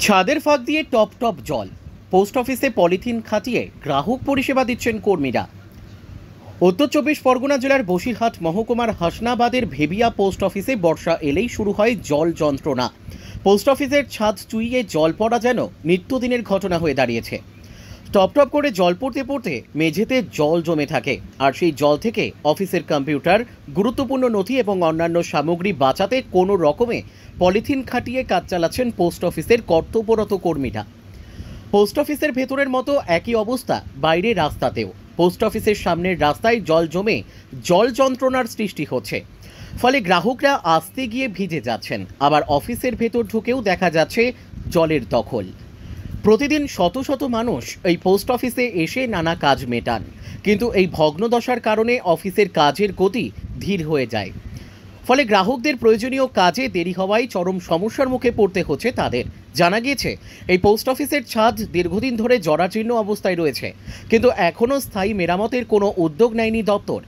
ছাদের ফাঁক দিয়ে টপ টপ জল। পোস্ট অফিসে পলিথিন খাটিয়ে গ্রাহক পরিষেবা দিচ্ছেন কর্মীরা। উত্তর চব্বিশ পরগনা জেলার বসিরহাট মহকুমার হাসনাবাদের ভেবিয়া পোস্ট অফিসে বর্ষা এলেই শুরু হয় জল যন্ত্রণা। পোস্ট অফিসের ছাদ চুইয়ে জল পড়া যেন নিত্যদিনের ঘটনা হয়ে দাঁড়িয়েছে। টপ টপ করে জল পড়তে পড়তে মেঝেতে জল জমে থাকে, আর সেই জল থেকে অফিসের কম্পিউটার, গুরুত্বপূর্ণ নথি এবং অন্যান্য সামগ্রী বাঁচাতে কোনো রকমে পলিথিন খাটিয়ে কাজ চালাচ্ছেন পোস্ট অফিসের কর্তব্যরত কর্মীরা। পোস্ট অফিসের ভেতরের মতো একই অবস্থা বাইরে রাস্তাতেও। পোস্ট অফিসের সামনের রাস্তায় জল জমে জল যন্ত্রণার সৃষ্টি হচ্ছে, ফলে গ্রাহকরা আসতে গিয়ে ভিজে যাচ্ছেন। আবার অফিসের ভেতর ঢুকেও দেখা যাচ্ছে জলের দখল। প্রতিদিন শত শত মানুষ এই পোস্ট অফিসে এসে নানা কাজ মেটান, কিন্তু এই ভগ্নদশার কারণে অফিসের কাজের গতি ধীর হয়ে যায়। ফলে গ্রাহকদের প্রয়োজনীয় কাজে দেরি হওয়ায় চরম সমস্যার মুখে পড়তে হচ্ছে তাদের। জানা গিয়েছে এই পোস্ট অফিসের ছাদ দীর্ঘদিন ধরে জরাজীর্ণ অবস্থায় রয়েছে, কিন্তু এখনও স্থায়ী মেরামতের কোনো উদ্যোগ নেয়নি দপ্তর।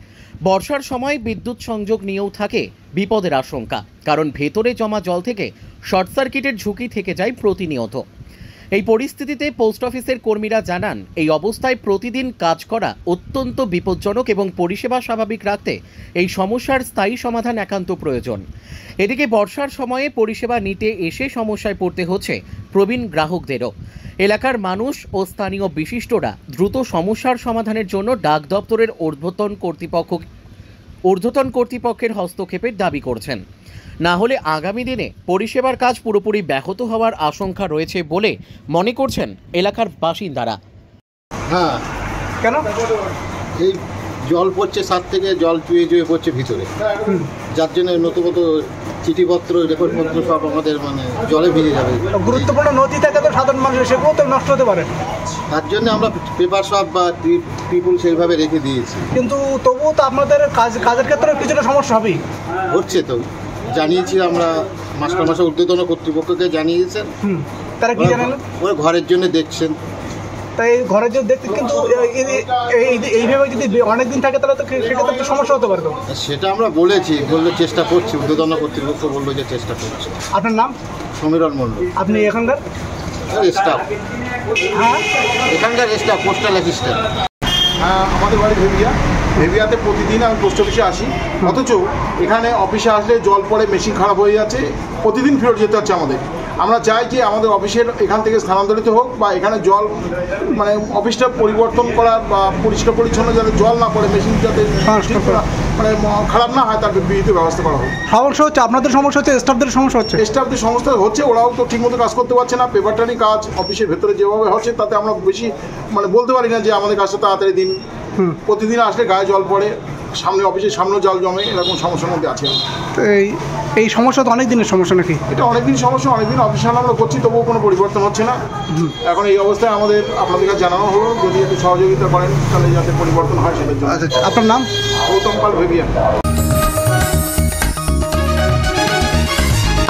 বর্ষার সময় বিদ্যুৎ সংযোগ নিয়েও থাকে বিপদের আশঙ্কা, কারণ ভেতরে জমা জল থেকে শর্ট সার্কিটের ঝুঁকি থেকে যায় প্রতিনিয়ত। এই পরিস্থিতিতে পোস্ট অফিসের কর্মীরা জানান, এই অবস্থায় প্রতিদিন কাজ করা অত্যন্ত বিপজ্জনক এবং পরিষেবা স্বাভাবিক রাখতে এই সমস্যার স্থায়ী সমাধান একান্ত প্রয়োজন। এদিকে বর্ষার সময়ে পরিষেবা নিতে এসে সমস্যায় পড়তে হচ্ছে প্রবীণ গ্রাহকদেরও। এলাকার মানুষ ও স্থানীয় বিশিষ্টরা দ্রুত সমস্যার সমাধানের জন্য ডাক দপ্তরের ঊর্ধ্বতন কর্তৃপক্ষের হস্তক্ষেপের দাবি করছেন। না হলে আগামী দিনে পরিষেবার কাজ পুরোপুরি ব্যাহত হওয়ার আশঙ্কা রয়েছে বলে মনে করছেন এলাকার বাসিন্দারা। হ্যাঁ, কেন? এই জল পড়ছে, ছাদ থেকে জল চুয়ে চুয়ে পড়ছে ভিতরে, যার জন্য নতুন চিঠিপত্র, রেকর্ডপত্র সব আমাদের জলে ভিজে যাবে। গুরুত্বপূর্ণ নথি থাকে তো সাধারণ মানুষের, সেগুলো তো নষ্ট হতে পারে। তার জন্য আমরা পেপার সব বা ট্রিপুল সেইভাবে রেখে দিয়েছি। কিন্তু তবুও তো আপনাদের কাজের ক্ষেত্রে কিছুটা সমস্যা হবেই। হচ্ছে তো, জানিয়েছি আমরা মাসে ঊর্ধ্বতন কর্তৃপক্ষকে জানিয়েছেন। তারা কি জানালেন? ওরা ঘরের জন্য দেখছেন। তাই ঘরের জন্য দেখতে, কিন্তু এইভাবে যদি অনেকদিন থাকে তাহলে তো সেক্ষেত্রে একটু সমস্যা হতে পারে। তো সেটা আমরা বলেছি, চেষ্টা করছি, ঊর্ধ্বতন কর্তৃপক্ষ বললো যে চেষ্টা করছে। আপনার নাম? সমীরণ মণ্ডল। আপনি এখানকার স্টাফ? হ্যাঁ, এখানকার স্টাফ, পোস্টাল অ্যাসিস্ট্যান্ট। আমাদের বাড়ি ভেবিয়াতে প্রতিদিন আমি পোস্ট অফিসে আসি, অথচ এখানে অফিসে আসলে জল পড়ে, মেশিন খারাপ হয়ে যাচ্ছে, প্রতিদিন ফেরত যেতে হচ্ছে আমাদের। আমরা চাই যে আমাদের অফিসের এখান থেকে স্থানান্তরিত হোক, বা এখানে জল অফিসটা পরিবর্তন করা, বা পরিষ্কার পরিচ্ছন্ন যাতে জল না পড়ে, মেশিন যাতে খারাপ না হয়, তার বিহিত ব্যবস্থা করা হোক। সমস্যা হচ্ছে আপনাদের, সমস্যা হচ্ছে স্টাফদের সমস্যা হচ্ছে। স্টাফদের সমস্যা হচ্ছে, ওরাও তো ঠিকমতো কাজ করতে পারছে না। পেপারটারি কাজ অফিসের ভেতরে যেভাবে হচ্ছে, তাতে আমরা বেশি বলতে পারি না যে আমাদের কাজটা তাড়াতাড়ি দিন। প্রতিদিন আসলে গায়ে জল পড়ে, সামনে অফিসের সামনেও জল জমে, এরকম সমস্যার মধ্যে আছে। এই সমস্যা তো অনেক দিনের সমস্যা নাকি? এটা অনেকদিন সমস্যা, অনেকদিন অফিসে আমরা করছি, তবুও কোনো পরিবর্তন হচ্ছে না। এখন এই অবস্থায় আমাদের আপনাদের কাছে জানানো হলো, যদি একটু সহযোগিতা করেন তাহলে যাতে পরিবর্তন হয় সেটার জন্য। আচ্ছা, আপনার নাম? গৌতম পাল, ভেবিয়া।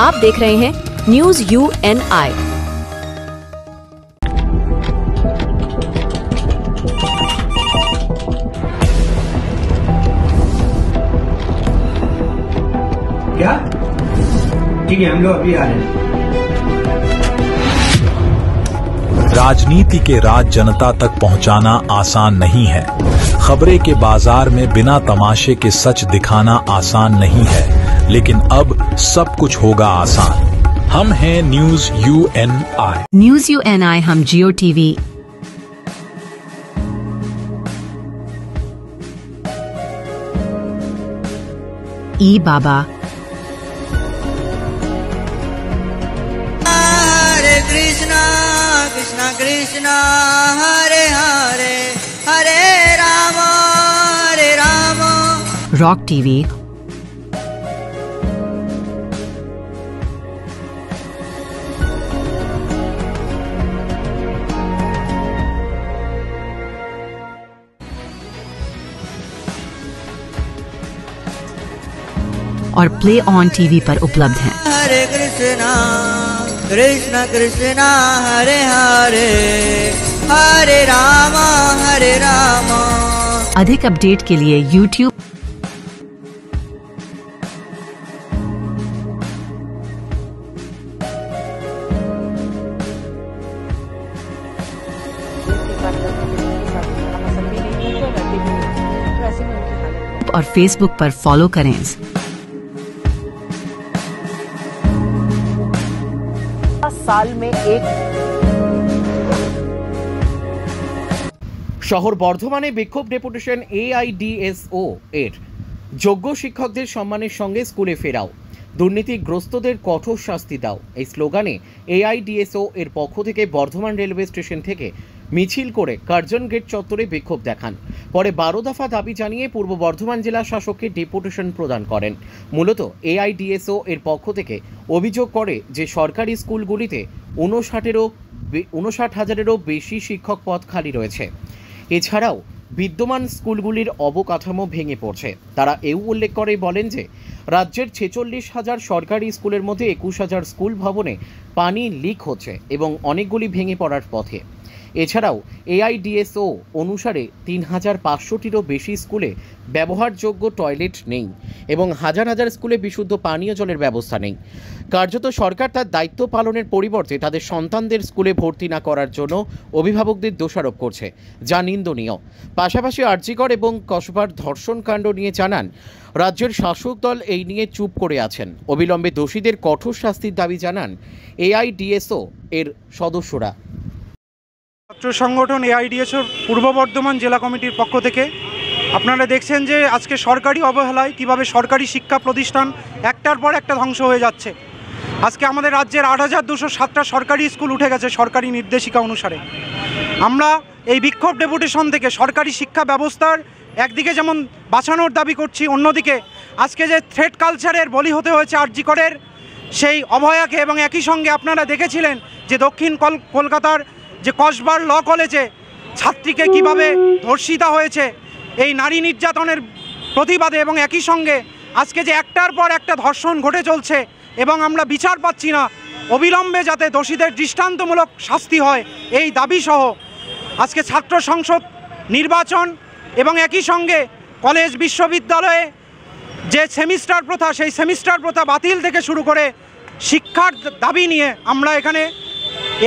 आप देख रहे हैं न्यूज UNI। क्या? ठीक है, हम लोग अभी आ रहे हैं। राजनीति के राज जनता तक पहुंचाना आसान नहीं है। खबरें के बाजार में बिना तमाशे के सच दिखाना आसान नहीं है, लेकिन अब सब कुछ होगा आसान। हम हैं न्यूज UNI। न्यूज UNI हम जियो टीवी, ई बाबा, हरे कृष्णा कृष्णा कृष्णा हरे हरे हरे राम रॉक टीवी, और प्ले ऑन टीवी पर उपलब्ध हैं। हरे कृष्णा कृष्णा कृष्णा हरे हरे हरे राम हरे राम। अधिक अपडेट के लिए YouTube और फेसबुक पर फॉलो करें। साल में एक শহর বর্ধমানে বিক্ষোভ ডেপুটেশন AIDSO এর যোগ্য শিক্ষকদের সম্মানের সঙ্গে স্কুলে ফেরাও, দুর্নীতিগ্রস্তদের কঠোর শাস্তি দাও, এই স্লোগানে AIDSO এর পক্ষ থেকে বর্ধমান রেলওয়ে স্টেশন থেকে মিছিল করে কার্জন গেট চত্বরে বিক্ষোভ দেখান। পরে 12 দফা দাবি জানিয়ে পূর্ব বর্ধমান জেলা শাসককে ডেপুটেশন প্রদান করেন। মূলত AIDSO এর পক্ষ থেকে অভিযোগ করে যে সরকারি স্কুলগুলিতে 59,000-এরও বেশি শিক্ষক পদ খালি রয়েছে। এছাড়াও বিদ্যমান স্কুলগুলির অবকাঠামো ভেঙে পড়ছে। তারা এও উল্লেখ করে বলেন যে রাজ্যের 46,000 সরকারি স্কুলের মধ্যে 21,000 স্কুল ভবনে পানি লিক হচ্ছে এবং অনেকগুলি ভেঙে পড়ার পথে। এছাড়াও AIDSO অনুসারে 3,500টিরও বেশি স্কুলে ব্যবহারযোগ্য টয়লেট নেই এবং হাজার হাজার স্কুলে বিশুদ্ধ পানীয় জলের ব্যবস্থা নেই। কার্যত সরকার তার দায়িত্ব পালনের পরিবর্তে তাদের সন্তানদের স্কুলে ভর্তি না করার জন্য অভিভাবকদের দোষারোপ করছে, যা নিন্দনীয়। পাশাপাশি আরজিকর এবং কসবার ধর্ষণ কাণ্ড নিয়ে জানান রাজ্যের শাসক দল এই নিয়ে চুপ করে আছেন। অবিলম্বে দোষীদের কঠোর শাস্তির দাবি জানান AIDSO এর সদস্যরা। ছাত্র সংগঠন AIDSO পূর্ব বর্ধমান জেলা কমিটির পক্ষ থেকে আপনারা দেখছেন যে আজকে সরকারি অবহেলায় কিভাবে সরকারি শিক্ষা প্রতিষ্ঠান একটার পর একটা ধ্বংস হয়ে যাচ্ছে। আজকে আমাদের রাজ্যের 8,207টা সরকারি স্কুল উঠে গেছে সরকারি নির্দেশিকা অনুসারে। আমরা এই বিক্ষোভ ডেপুটেশন থেকে সরকারি শিক্ষা ব্যবস্থার একদিকে যেমন বাঁচানোর দাবি করছি, অন্যদিকে আজকে যে থ্রেট কালচারের বলি হতে হয়েছে আরজিকরের সেই অভয়াকে, এবং একই সঙ্গে আপনারা দেখেছিলেন যে দক্ষিণ কলকাতার যে কসবার ল কলেজে ছাত্রীকে কিভাবে ধর্ষিতা হয়েছে, এই নারী নির্যাতনের প্রতিবাদে, এবং একই সঙ্গে আজকে যে একটার পর একটা ধর্ষণ ঘটে চলছে এবং আমরা বিচার পাচ্ছি না, অবিলম্বে যাতে দোষীদের দৃষ্টান্তমূলক শাস্তি হয় এই দাবিসহ আজকে ছাত্র সংসদ নির্বাচন এবং একই সঙ্গে কলেজ বিশ্ববিদ্যালয়ে যে সেমিস্টার প্রথা, সেই সেমিস্টার প্রথা বাতিল থেকে শুরু করে শিক্ষার দাবি নিয়ে আমরা এখানে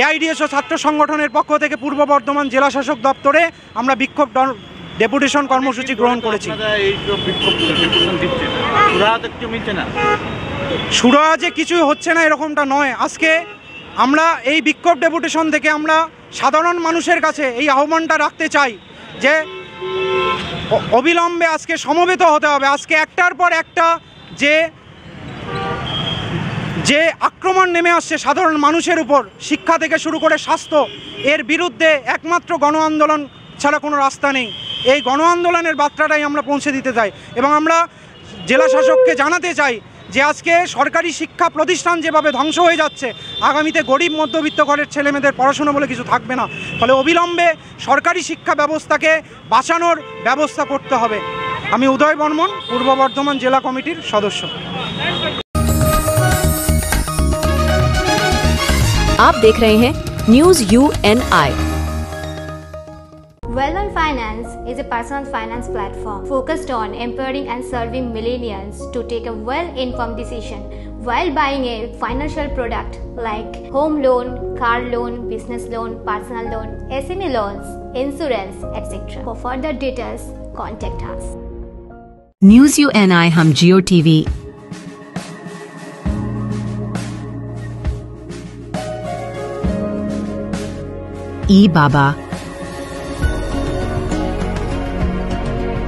AIDSO ছাত্র সংগঠনের পক্ষ থেকে পূর্ব বর্ধমান জেলা শাসক দপ্তরে আমরা বিক্ষোভ ডেপুটেশন কর্মসূচি গ্রহণ করেছি। সুরাজে কিছুই হচ্ছে না এরকমটা নয়। আজকে আমরা এই বিক্ষোভ ডেপুটেশন থেকে আমরা সাধারণ মানুষের কাছে এই আহ্বানটা রাখতে চাই যে অবিলম্বে আজকে সমবেত হতে হবে। আজকে একটার পর একটা যে আক্রমণ নেমে আসছে সাধারণ মানুষের উপর, শিক্ষা থেকে শুরু করে স্বাস্থ্য, এর বিরুদ্ধে একমাত্র গণ আন্দোলন ছাড়া কোনো রাস্তা নেই। এই গণ আন্দোলনের বার্তাটাই আমরা পৌঁছে দিতে চাই এবং আমরা জেলা শাসককে জানাতে চাই যে আজকে সরকারি শিক্ষা প্রতিষ্ঠান যেভাবে ধ্বংস হয়ে যাচ্ছে, আগামীতে গরিব মধ্যবিত্ত ঘরের ছেলেমেয়েদের পড়াশোনা বলে কিছু থাকবে না। ফলে অবিলম্বে সরকারি শিক্ষা ব্যবস্থাকে বাঁচানোর ব্যবস্থা করতে হবে। আমি উদয় বর্মন, পূর্ব বর্ধমান জেলা কমিটির সদস্য। आप देख रहे हैं news UNI। Well-Known Finance is a personal finance platform focused on empowering and serving millennials to take a well-informed decision while buying a financial product like home loan, car loan, business loan, personal loan, SME loans, insurance, etc. For further details, contact us. News UNI हम जियो TV बाबा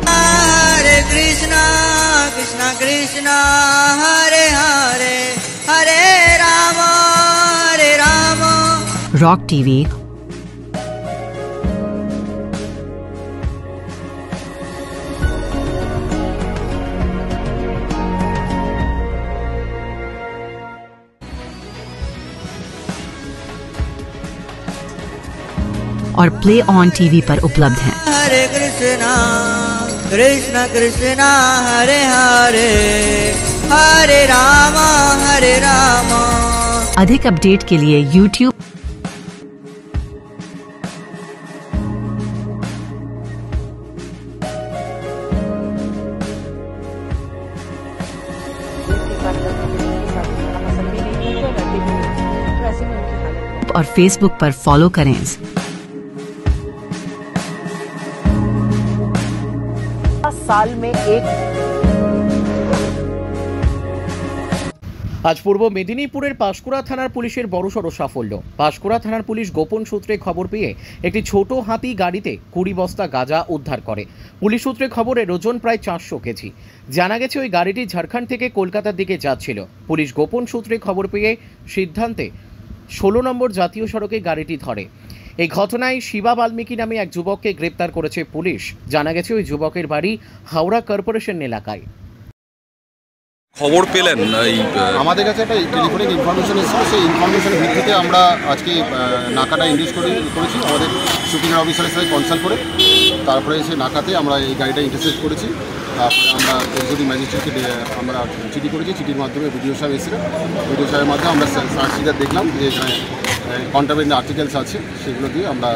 हरे Krishna Krishna Krishna Hare Hare Hare Ram rock TV और play on TV पर उपलब्ध हैं। हरे कृष्णा कृष्णा कृष्णा हरे हरे हरे राम अधिक update के लिए YouTube और Facebook पर फॉलो करें। साल में एक। আজ পূর্ব মেদিনীপুরের পাঁশকুড়া থানার পুলিশের বড়সড় সাফল্য। পাঁশকুড়া থানার পুলিশ গোপন সূত্রে খবর পেয়ে একটি ছোট হাতি গাড়িতে 20 বস্তা গাঁজা উদ্ধার করে। পুলিশ সূত্রে খবরের ওজন প্রায় 400 কেজি। জানা গেছে ওই গাড়িটি ঝাড়খণ্ড থেকে কলকাতার দিকে যাচ্ছিল। পুলিশ গোপন সূত্রে খবর পেয়ে সিদ্ধান্তে 16 নম্বর জাতীয় সড়কে গাড়িটি ধরে। এই ঘটনায় শিবা বাল্মীকি নামে এক যুবককে গ্রেপ্তার করেছে পুলিশ। জানা গেছে ওই যুবকের বাড়ি হাওড়া কর্পোরেশন এলাকায়। খবর পেলেন আমাদের কাছে একটা টেলিফোনিক ইনফরমেশন এসেছিল, সেই ইনফরমেশনের ভিত্তিতে আমরা আজকে নাকাটা ইন্ডিউস করেছি আমাদের শুটিং অফিসারের সাথে কনসাল্ট করে। তারপরে সেই নাকাতে আমরা এই গাড়িটা ইন্টারসেপ্ট করেছি। তারপরে আমরা এসডিও ম্যাজিস্ট্রেটকে আমরা চিঠি করেছি। চিঠির মাধ্যমে বিডিও সাহেব এসেছিলেন। বিডিও সাহেবের মাধ্যমে আমরা সার্চ সিজার দেখলাম যে এখানে কন্ট্রাবেন্ড আর্টিকেলস আছে, সেগুলো দিয়ে আমরা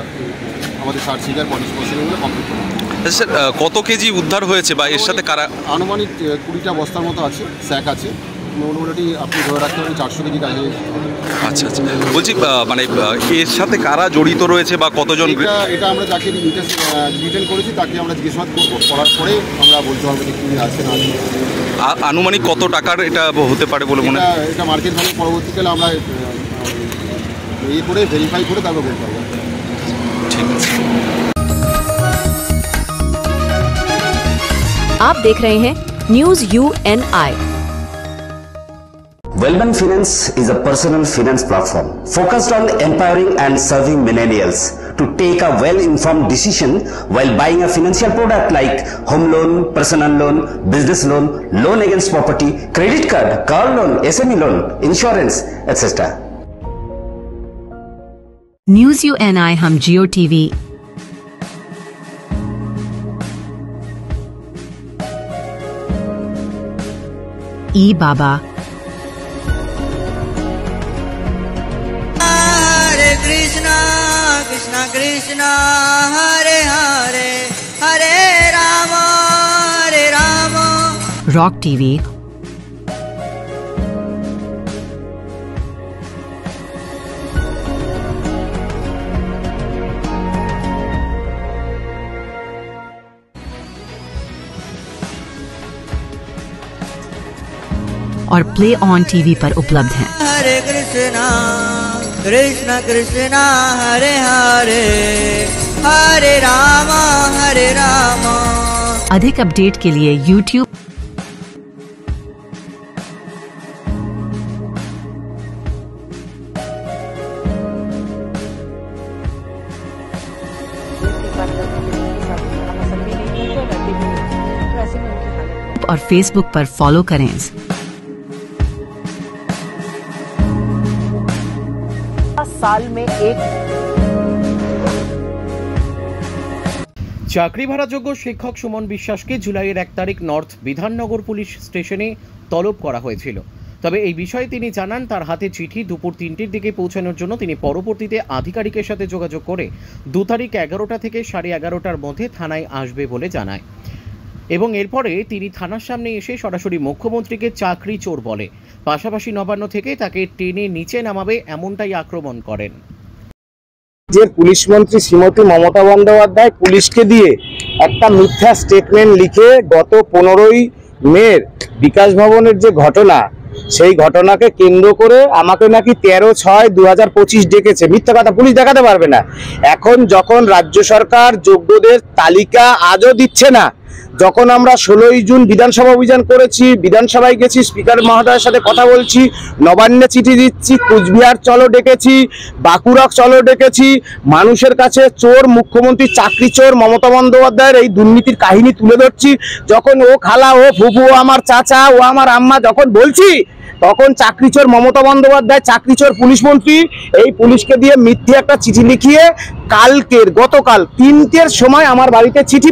আমাদের সার্চ সিজার 50% কমপ্লিট করলাম। স্যার কত কেজি উদ্ধার হয়েছে বা এর সাথে কারা? আনুমানিক 20টা বস্তার মতো আছে, স্যাক আছে। মোটামুটি আপনি ধরে রাখতে পারেন 400 কেজি কাজে। আচ্ছা আচ্ছা, বলছি মানে এর সাথে কারা জড়িত রয়েছে বা কতজন? এটা আমরা যাকে ডিটেন করেছি তাকে আমরা জিজ্ঞাসাবাদ করবো, করার পরে আমরা বলতে পারবো যে কী আছে না। আনুমানিক কত টাকার এটা হতে পারে বলে মনে হয়? এটা মার্কেট ভ্যালু পরবর্তীকালে আমরা করে ভেরিফাই করে তারপর বলতে পারবো। ঠিক আছে। आप देख रहे हैं news UNI। Wellman Finance is a personal finance platform focused on empowering and serving millennials to take a well-informed decision while buying a financial product like home loan, personal loan, business loan, loan against property, credit card, car loan, SME loan, insurance, etc. News UNI हम जियो TV ई बाबा हरे Krishna Krishna Krishna Hare Hare Hare Ram rock TV और play on TV पर उपलब्ध हैं। हरे कृष्णा कृष्णा कृष्णा हरे हरे हरे राम अधिक update के लिए YouTube और Facebook पर फॉलो करें। साल में एक। চাকরি ভাড়াযোগ্য শিক্ষক সুমন বিশ্বাসকে জুলাইয়ের 1 তারিখ নর্থ বিধাননগর পুলিশ স্টেশনে তলব করা হয়েছিল। তবে এই বিষয়ে তিনি জানান তার হাতে চিঠি দুপুর 3টের দিকে পৌঁছানোর জন্য তিনি পরবর্তীতে আধিকারিকের সাথে যোগাযোগ করে 2 তারিখ 11টা থেকে 11:30টার মধ্যে থানায় আসবে বলে জানায় এবং এরপরে তিনি থানার সামনে এসে সরাসরি মুখ্যমন্ত্রীকে চাকরি চোর বলে, পাশাপাশি নবান্ন থেকে তাকে টেনে নিচে নামাবে এমনটাই আক্রমণ করেন। যে পুলিশ মন্ত্রী শ্রীমতী মমতা বন্দ্যোপাধ্যায় পুলিশকে দিয়ে একটা মিথ্যা স্টেটমেন্ট লিখে গত 15ই মে বিকাশ ভবনের যে ঘটনা, সেই ঘটনাকে কেন্দ্র করে আমাকে নাকি 13/6/2025 ডেকেছে। মিথ্যা কথা, পুলিশ দেখাতে পারবে না। এখন যখন রাজ্য সরকার যোগ্যদের তালিকা আজও দিচ্ছে না, যখন আমরা 16ই জুন বিধানসভা অভিযান করেছি, বিধানসভায় গেছি, স্পিকার মহোদয়ের সাথে কথা বলছি, নবান্নে চিঠি দিচ্ছি, কুচবিহার চলো ডেকেছি, বাঁকুড়া চলো ডেকেছি, মানুষের কাছে চোর মুখ্যমন্ত্রী চাকরি চোর মমতা বন্দ্যোপাধ্যায়ের এই দুর্নীতির কাহিনী তুলে ধরছি, যখন ও খালা ও ফুফু ও আমার চাচা ও আমার আম্মা যখন বলছি, তখন চাকরিচোর মমতা বন্দ্যোপাধ্যায় চাকরিচোর পুলিশ মন্ত্রী এই পুলিশকে দিয়ে মিথ্যে একটা চিঠি লিখিয়ে গতকাল 3টের সময় আমার বাড়িতে চিঠি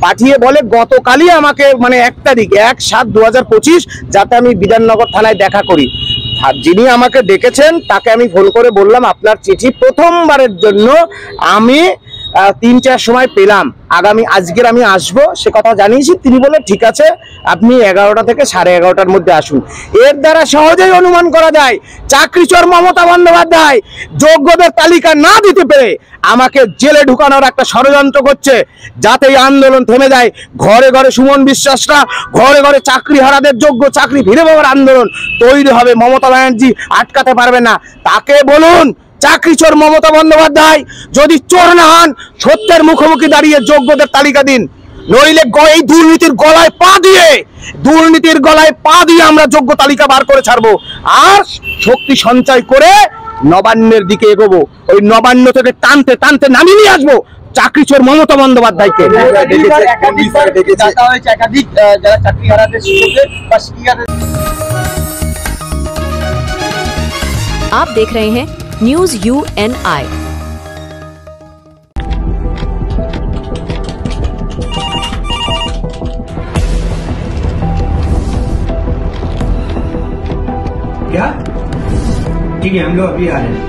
পাঠিয়ে বলে গতকালই আমাকে মানে 1 তারিখ 1/7/2025 যাতে আমি বিধাননগর থানায় দেখা করি। যিনি আমাকে ডেকেছেন তাকে আমি ফোন করে বললাম আপনার চিঠি প্রথমবারের জন্য আমি 3টার সময় পেলাম, আজকের আমি আসবো সে কথা জানিয়েছি। তিনি বলে ঠিক আছে, আপনি 11টা থেকে 11:30টার মধ্যে আসুন। এর দ্বারা সহজেই অনুমান করা যায় চাকরিচোর মমতা বন্দ্যোপাধ্যায় যোগ্যদের তালিকা না দিতে পেরে আমাকে জেলে ঢুকানোর একটা ষড়যন্ত্র করছে, যাতে এই আন্দোলন থেমে যায়। ঘরে ঘরে সুমন বিশ্বাসরা, ঘরে ঘরে চাকরিহারাদের যোগ্য চাকরি ফিরে পাওয়ার আন্দোলন তৈরি হবে। মমতা ব্যানার্জি আটকাতে পারবে না। তাকে বলুন, চাকরিচোর মমতা বন্দ্যোপাধ্যায় যদি চোর না হন, সত্যের মুখোমুখি দাঁড়িয়ে যোগ্যদের তালিকা দিন, নইলে এই দুর্নীতির গলায় পা দিয়ে আমরা যোগ্য তালিকা বার করে ছাড়বো। আর শক্তি সঞ্চয় করে নবান্নের দিকে এগোবো। ওই নবান্ন থেকে টানতে টানতে নামিয়ে নিয়ে আসবো চাকরিচোর মমতা বন্দ্যোপাধ্যায়কে। आप देख रहे हैं न्यूज UNI। क्या? ठीक है, हम लोग अभी आ रहे हैं।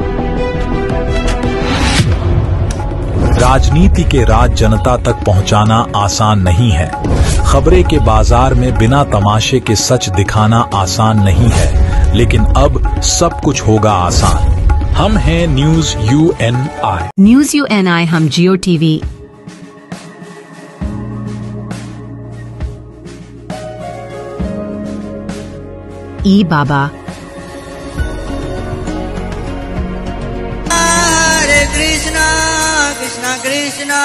राजनीति के राज जनता तक पहुंचाना आसान नहीं है। खबरें के बाजार में बिना तमाशे के सच दिखाना आसान नहीं है, लेकिन अब सब कुछ होगा आसान। हम हैं न्यूज UNI। न्यूज UNI हम जियो टीवी, ई बाबा, हरे कृष्णा कृष्णा कृष्णा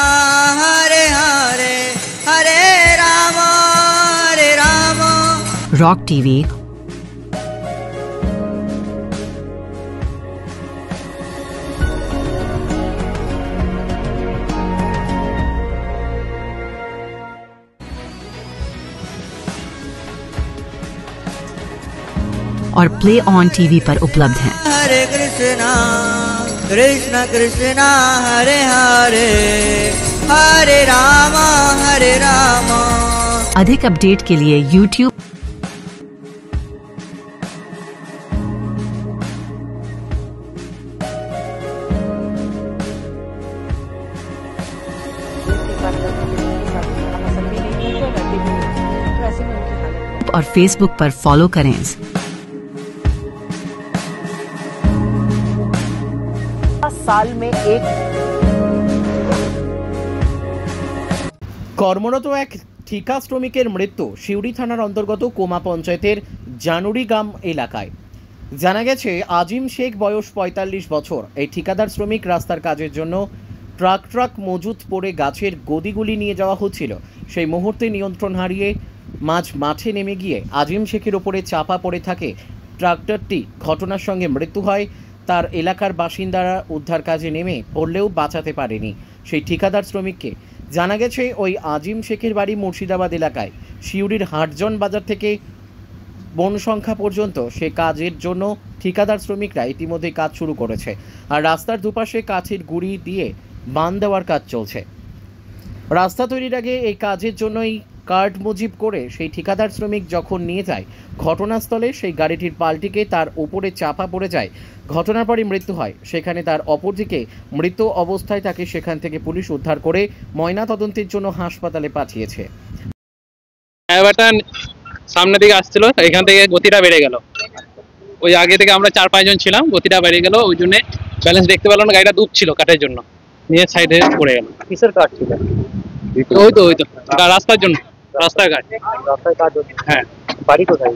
हरे हरे, हरे राम रॉक टीवी, और प्ले ऑन टीवी पर उपलब्ध हैं। हरे कृष्णा कृष्णा कृष्णा हरे हरे, हरे राम हरे राम। अधिक अपडेट के लिए YouTube और Facebook पर फॉलो करें। साल में एक কর্মরত এক ঠিকা শ্রমিকের মৃত্যু শিউড়ি থানার অন্তর্গত কোমা পঞ্চায়েতের জানুরি গ্রাম এলাকায়। জানা গেছে আজিম শেখ বয়স ৪৫ বছর। এই ঠিকাদার শ্রমিক রাস্তার কাজের জন্য ট্রাক মজুত পড়ে গাছের গদিগুলি নিয়ে যাওয়া হচ্ছিল। সেই মুহূর্তে নিয়ন্ত্রণ হারিয়ে মাঠে নেমে গিয়ে আজিম শেখের ওপরে চাপা পড়ে থাকে ট্রাক্টরটি। ঘটনার সঙ্গে মৃত্যু হয় তার এলাকার বাসিন্দারা। উদ্ধার কাজে নেমে পড়লেও বাঁচাতে পারেনি সেই ঠিকাদার শ্রমিককে। জানা গেছে ওই আজিম শেখের বাড়ি মুর্শিদাবাদ এলাকায়। শিউড়ির হাটজন বাজার থেকে বনসংখ্যা পর্যন্ত সে কাজের জন্য ঠিকাদার শ্রমিকরা ইতিমধ্যে কাজ শুরু করেছে। আর রাস্তার দুপাশে কাঠের গুঁড়ি দিয়ে বাঁধ দেওয়ার কাজ চলছে। রাস্তা তৈরির আগে এই কাজের জন্যই কার্ড মুজিব করে সেই ঠিকাদার শ্রমিক যখন নিয়ে যায় ঘটনাস্থলে, সেই গাড়িটির পাল্টিকে তার উপরে চাপা পড়ে যায়। ঘটনার পরই মৃত্যু হয় সেখানে। তার অপরদিকে মৃত অবস্থায় তাকে সেখান থেকে পুলিশ উদ্ধার করে ময়না তদন্তের জন্য হাসপাতালে পাঠিয়েছে। ড্রাইভারটা সামনে দিকে আসছিল, এখান থেকে গতিটা বেড়ে গেল। ওই আগে থেকে আমরা ৪-৫ জন ছিলাম, গতিটা বেড়ে গেল, ওই জন্য ব্যালেন্স দেখতে পেলাম না। গাড়িটা ডুবছিল কাঠের জন্য, নিয়ে সাইডে পড়ে গেল। কিসের কাঠ ছিল? ওই তো রাস্তার জন্য, রাস্তার কাজ। রাস্তার কাজ? হ্যাঁ। বাড়ি কোথায়?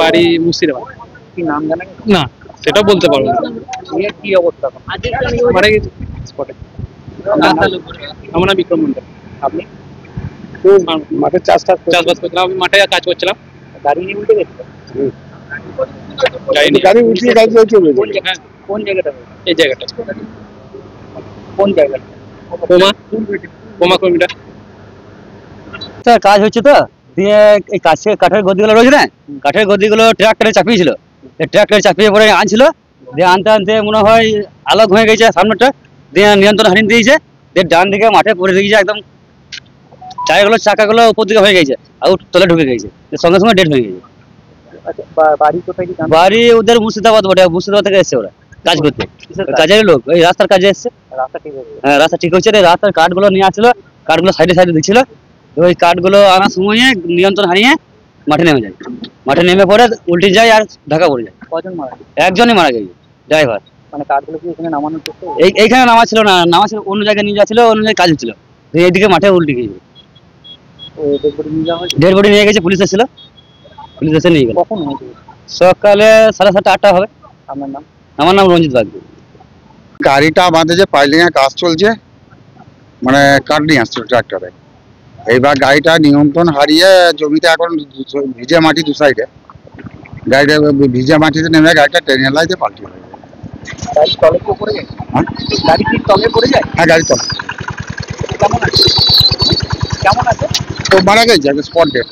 বাড়ি মুর্শিদাবাদ। কি নাম জানেন? না, সেটা বলতে পারবো না। কি অবস্থা? মারা গেছে স্পটে। আমার নাম বিক্রম মন্ডল। আপনি? মাঠে চাষবাস করছিলাম। আমি মাঠে কাজ করছিলাম। গাড়ি নিয়ে উল্টে গেছে? গাড়ি উল্টে কাজ চলে গেছে। কোন জায়গাটা? এই জায়গাটা। কোন জায়গাটা? কোমা কিলোমিটার। কাজ হচ্ছে তো, দিয়ে এই কাঠের গদিগুলো রয়েছে না, কাঠের গদিগুলো ট্রাক্টরে চাপিয়েছিল। ট্রাক্টরে চাপিয়ে পরে আনছিল, দিয়ে আনতে আনতে মনে হয় আলোক হয়ে গেছে সামনেটা, দিয়ে নিয়ন্ত্রণ হারিয়ে দিয়েছে। দিয়ে ডান দিকে মাঠে পড়ে দিয়েছে, একদম টায়ারগুলো চাকাগুলো উপর দিকে হয়ে গেছে, আর তলে ঢুকে গেছে, সঙ্গে সঙ্গে ডেড হয়ে গেছে। বাড়ি কোথায়? বাড়ি ওদের মুর্শিদাবাদ বটে, মুর্শিদাবাদ থেকে এসছে ওরা কাজ করতে। কাজের লোক, ওই রাস্তার কাজে এসছে। হ্যাঁ রাস্তা ঠিক হচ্ছে রে, রাস্তার কাঠগুলো নিয়ে আসছিল, কাঠগুলো সাইডে সাইডে দিচ্ছিল, ওই কাঠগুলো আনার সময় নিয়ন্ত্রণ হারিয়ে মাঠে নেমে যায়, মাঠে নেমে পড়ে উল্টে যায় আর ঢাকা পড়ে যায়। কজন মারা গেছে? একজনই মারা গেছে, ড্রাইভার। মানে কাঠগুলো কি এখানে নামানো করতে? এইখানে নামা ছিল না, নামা ছিল অন্য জায়গায় নিয়ে যাচ্ছিল, অন্য জায়গায় কাজ হচ্ছিল, এইদিকে মাঠে উল্টে গিয়েছে। ডেড বডি নিয়ে গেছে, পুলিশ এসেছিল, পুলিশ এসে নিয়ে গেল। কখন হয়েছে? সকালে 7:30 8টা হবে। আপনার নাম? আমার নাম রঞ্জিত বাগদি। গাড়িটা আমাদের যে পাইলিং এর কাজ চলছে, মানে কাঠ নিয়ে আসছে ট্রাক্টরে, এইবার গাড়িটা নিয়ন্ত্রণ হারিয়ে জমিতে এখন ভিজে মাটি দু সাইডে, গাড়িটা ভিজে মাটিতে নেমে গাড়িটা ট্রেনের লাইতে পাল্টি হয়ে যায়। গাড়ি তলে কি পড়ে যায়? গাড়ি কি তলে পড়ে যায়? হ্যাঁ গাড়ি তলে। কেমন আছে? কেমন আছে? তো মারা গেছে, স্পট ডেট।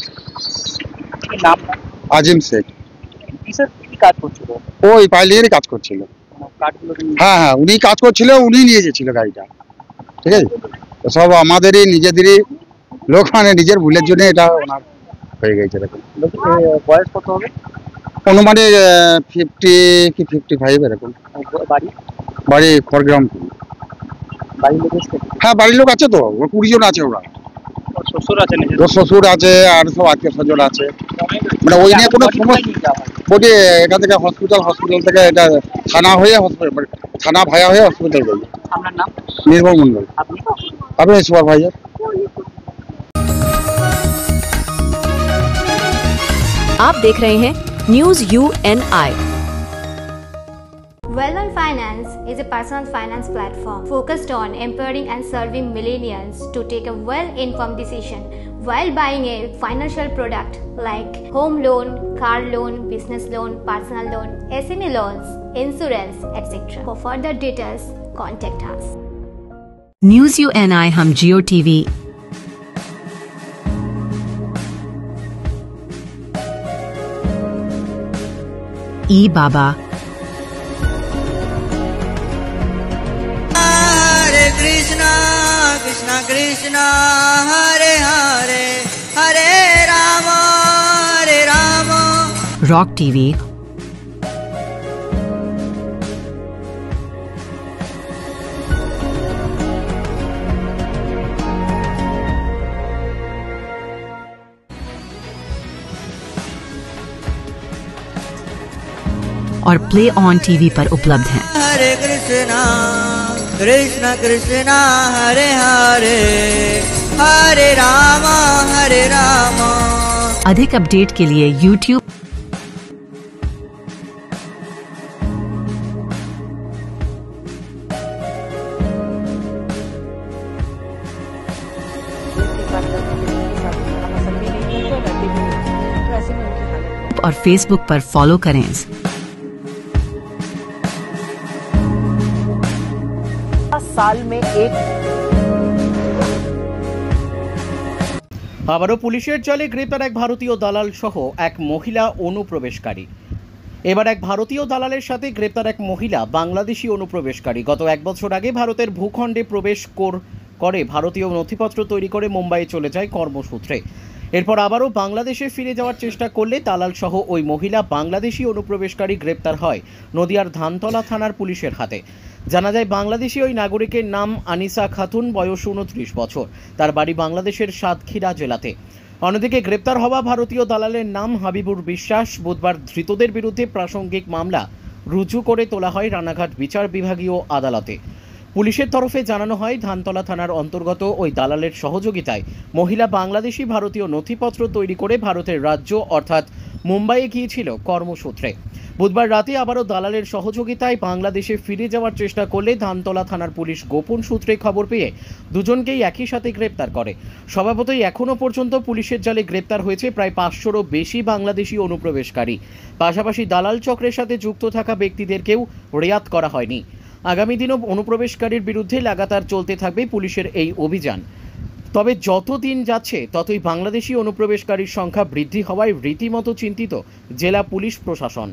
কি নাম? আজিম শেখ। কিসের কি কাজ করছিল? ওই পাইলিং এর কাজ করছিল। কাঠগুলো হ্যাঁ হ্যাঁ, উনি কাজ করছিল, উনি নিয়ে গেছিল গাড়িটা, ঠিক আছে। তো সব আমাদেরই নিজেদেরই লোক, মানে নিজের ভুলের জন্য এটা ওনার হয়ে গেছে এরকম। বয়স কত হবে? অনুমানে 50 কি 55 এরকম। বাড়ি? বাড়ি খড়গ্রাম। বাড়ির লোক এসছে? হ্যাঁ বাড়ির লোক আছে তো, 20 জন আছে ওরা। শ্বশুর আছে? ওর শ্বশুর আছে আর সব আত্মীয় স্বজন আছে, মানে ওই নিয়ে কোনো সমস্যা। বলছি এখান থেকে হসপিটাল থেকে এটা থানা হয়ে থানা ভায়া হয়ে হসপিটাল যাই। আপনার নাম? নির্মল মন্ডল। আপনি সুপারভাইজার। आप देख रहे हैं news UNI। Well-Known Finance is a personal finance platform focused on empowering and serving millennials to take a well-informed decision while buying a financial product like home loan, car loan, business loan, personal loan, SME loans, insurance, etc. For further details, contact us. News UNI हम जियो TV ई बाबा हरे Krishna Krishna Krishna Hare Hare Hare Ram rock TV और play on TV पर उपलब्ध हैं। हरे कृष्णा कृष्णा कृष्णा हरे हरे हरे राम अधिक update के लिए YouTube और Facebook पर फॉलो करें। साल में एक আবারও পুলিশের জালে গ্রেপ্তার এক ভারতীয় দালাল সহ এক মহিলা অনুপ্রবেশকারী। এবার এক ভারতীয় দালালের সাথে গ্রেপ্তার এক মহিলা বাংলাদেশি অনুপ্রবেশকারী। গত এক বছর আগে ভারতের ভূখণ্ডে প্রবেশ করে ভারতীয় নথিপত্র তৈরি করে মুম্বাইয়ে চলে যায় কর্মসূত্রে। এরপর আবারও বাংলাদেশে ফিরে যাওয়ার চেষ্টা করলে দালাল সহ ওই মহিলা বাংলাদেশি অনুপ্রবেশকারী গ্রেপ্তার হয় নদিয়ার ধানতলা থানার পুলিশের হাতে। জানা যায় বাংলাদেশি ওই নাগরিকের নাম আনিসা খাতুন, বয়স 29 বছর, তার বাড়ি বাংলাদেশের সাতক্ষীরা জেলাতে। অন্যদিকে গ্রেপ্তার হওয়া ভারতীয় দালালের নাম হাবিবুর বিশ্বাস। বুধবার ধৃতদের বিরুদ্ধে প্রাসঙ্গিক মামলা রুজু করে তোলা হয় রানাঘাট বিচার বিভাগীয় আদালতে। পুলিশের তরফে জানানো হয় ধানতলা থানার অন্তর্গত ওই দালালের সহযোগিতায় মহিলা বাংলাদেশি ভারতীয় নথিপত্র তৈরি করে ভারতের রাজ্য অর্থাৎ মুম্বাইয়ে গিয়েছিল কর্মসূত্রে। বুধবার রাতে আবারও দালালের সহযোগিতায় বাংলাদেশে ফিরে যাওয়ার চেষ্টা করলে ধানতলা থানার পুলিশ গোপন সূত্রে খবর পেয়ে দুজনকেই একই সাথে গ্রেপ্তার করে। স্বভাবতই এখনও পর্যন্ত পুলিশের জালে গ্রেপ্তার হয়েছে প্রায় 500রও বেশি বাংলাদেশি অনুপ্রবেশকারী। পাশাপাশি দালাল চক্রের সাথে যুক্ত থাকা ব্যক্তিদেরকেও রেয়াত করা হয়নি। আগামী দিনও অনুপ্রবেশকারীর বিরুদ্ধে লাগাতার চলতে থাকবে পুলিশের এই অভিযান। তবে যত দিন যাচ্ছে ততই বাংলাদেশি অনুপ্রবেশকারীর সংখ্যা বৃদ্ধি হওয়ায় রীতিমতো চিন্তিত জেলা পুলিশ প্রশাসন।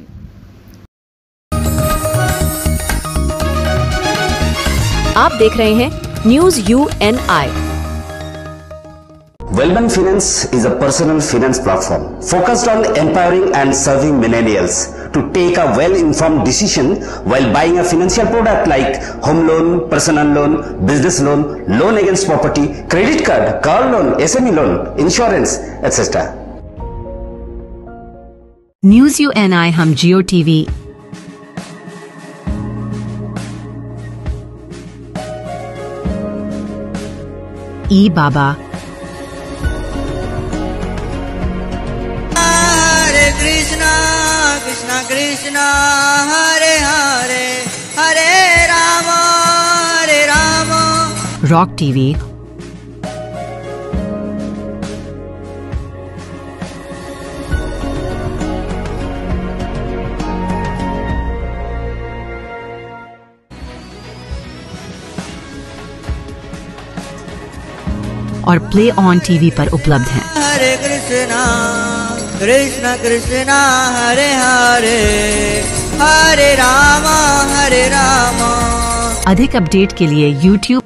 आप देख रहे हैं news UNI। Well-Known Finance is a personal finance platform focused on empowering and serving millennials to take a well-informed decision while buying a financial product like home loan, personal loan, business loan, loan against property, credit card, car loan, SME loan, insurance, etc. News UNI हम जियो TV ई बाबा Hare Krishna, Krishna Krishna, Hare Hare, Hare Rama, Hare Rama. Rock TV और play on TV पर उपलब्ध हैं। Hare Krishna, Krishna Krishna, Hare Hare, Hare Rama, Hare Rama. अधिक update के लिए YouTube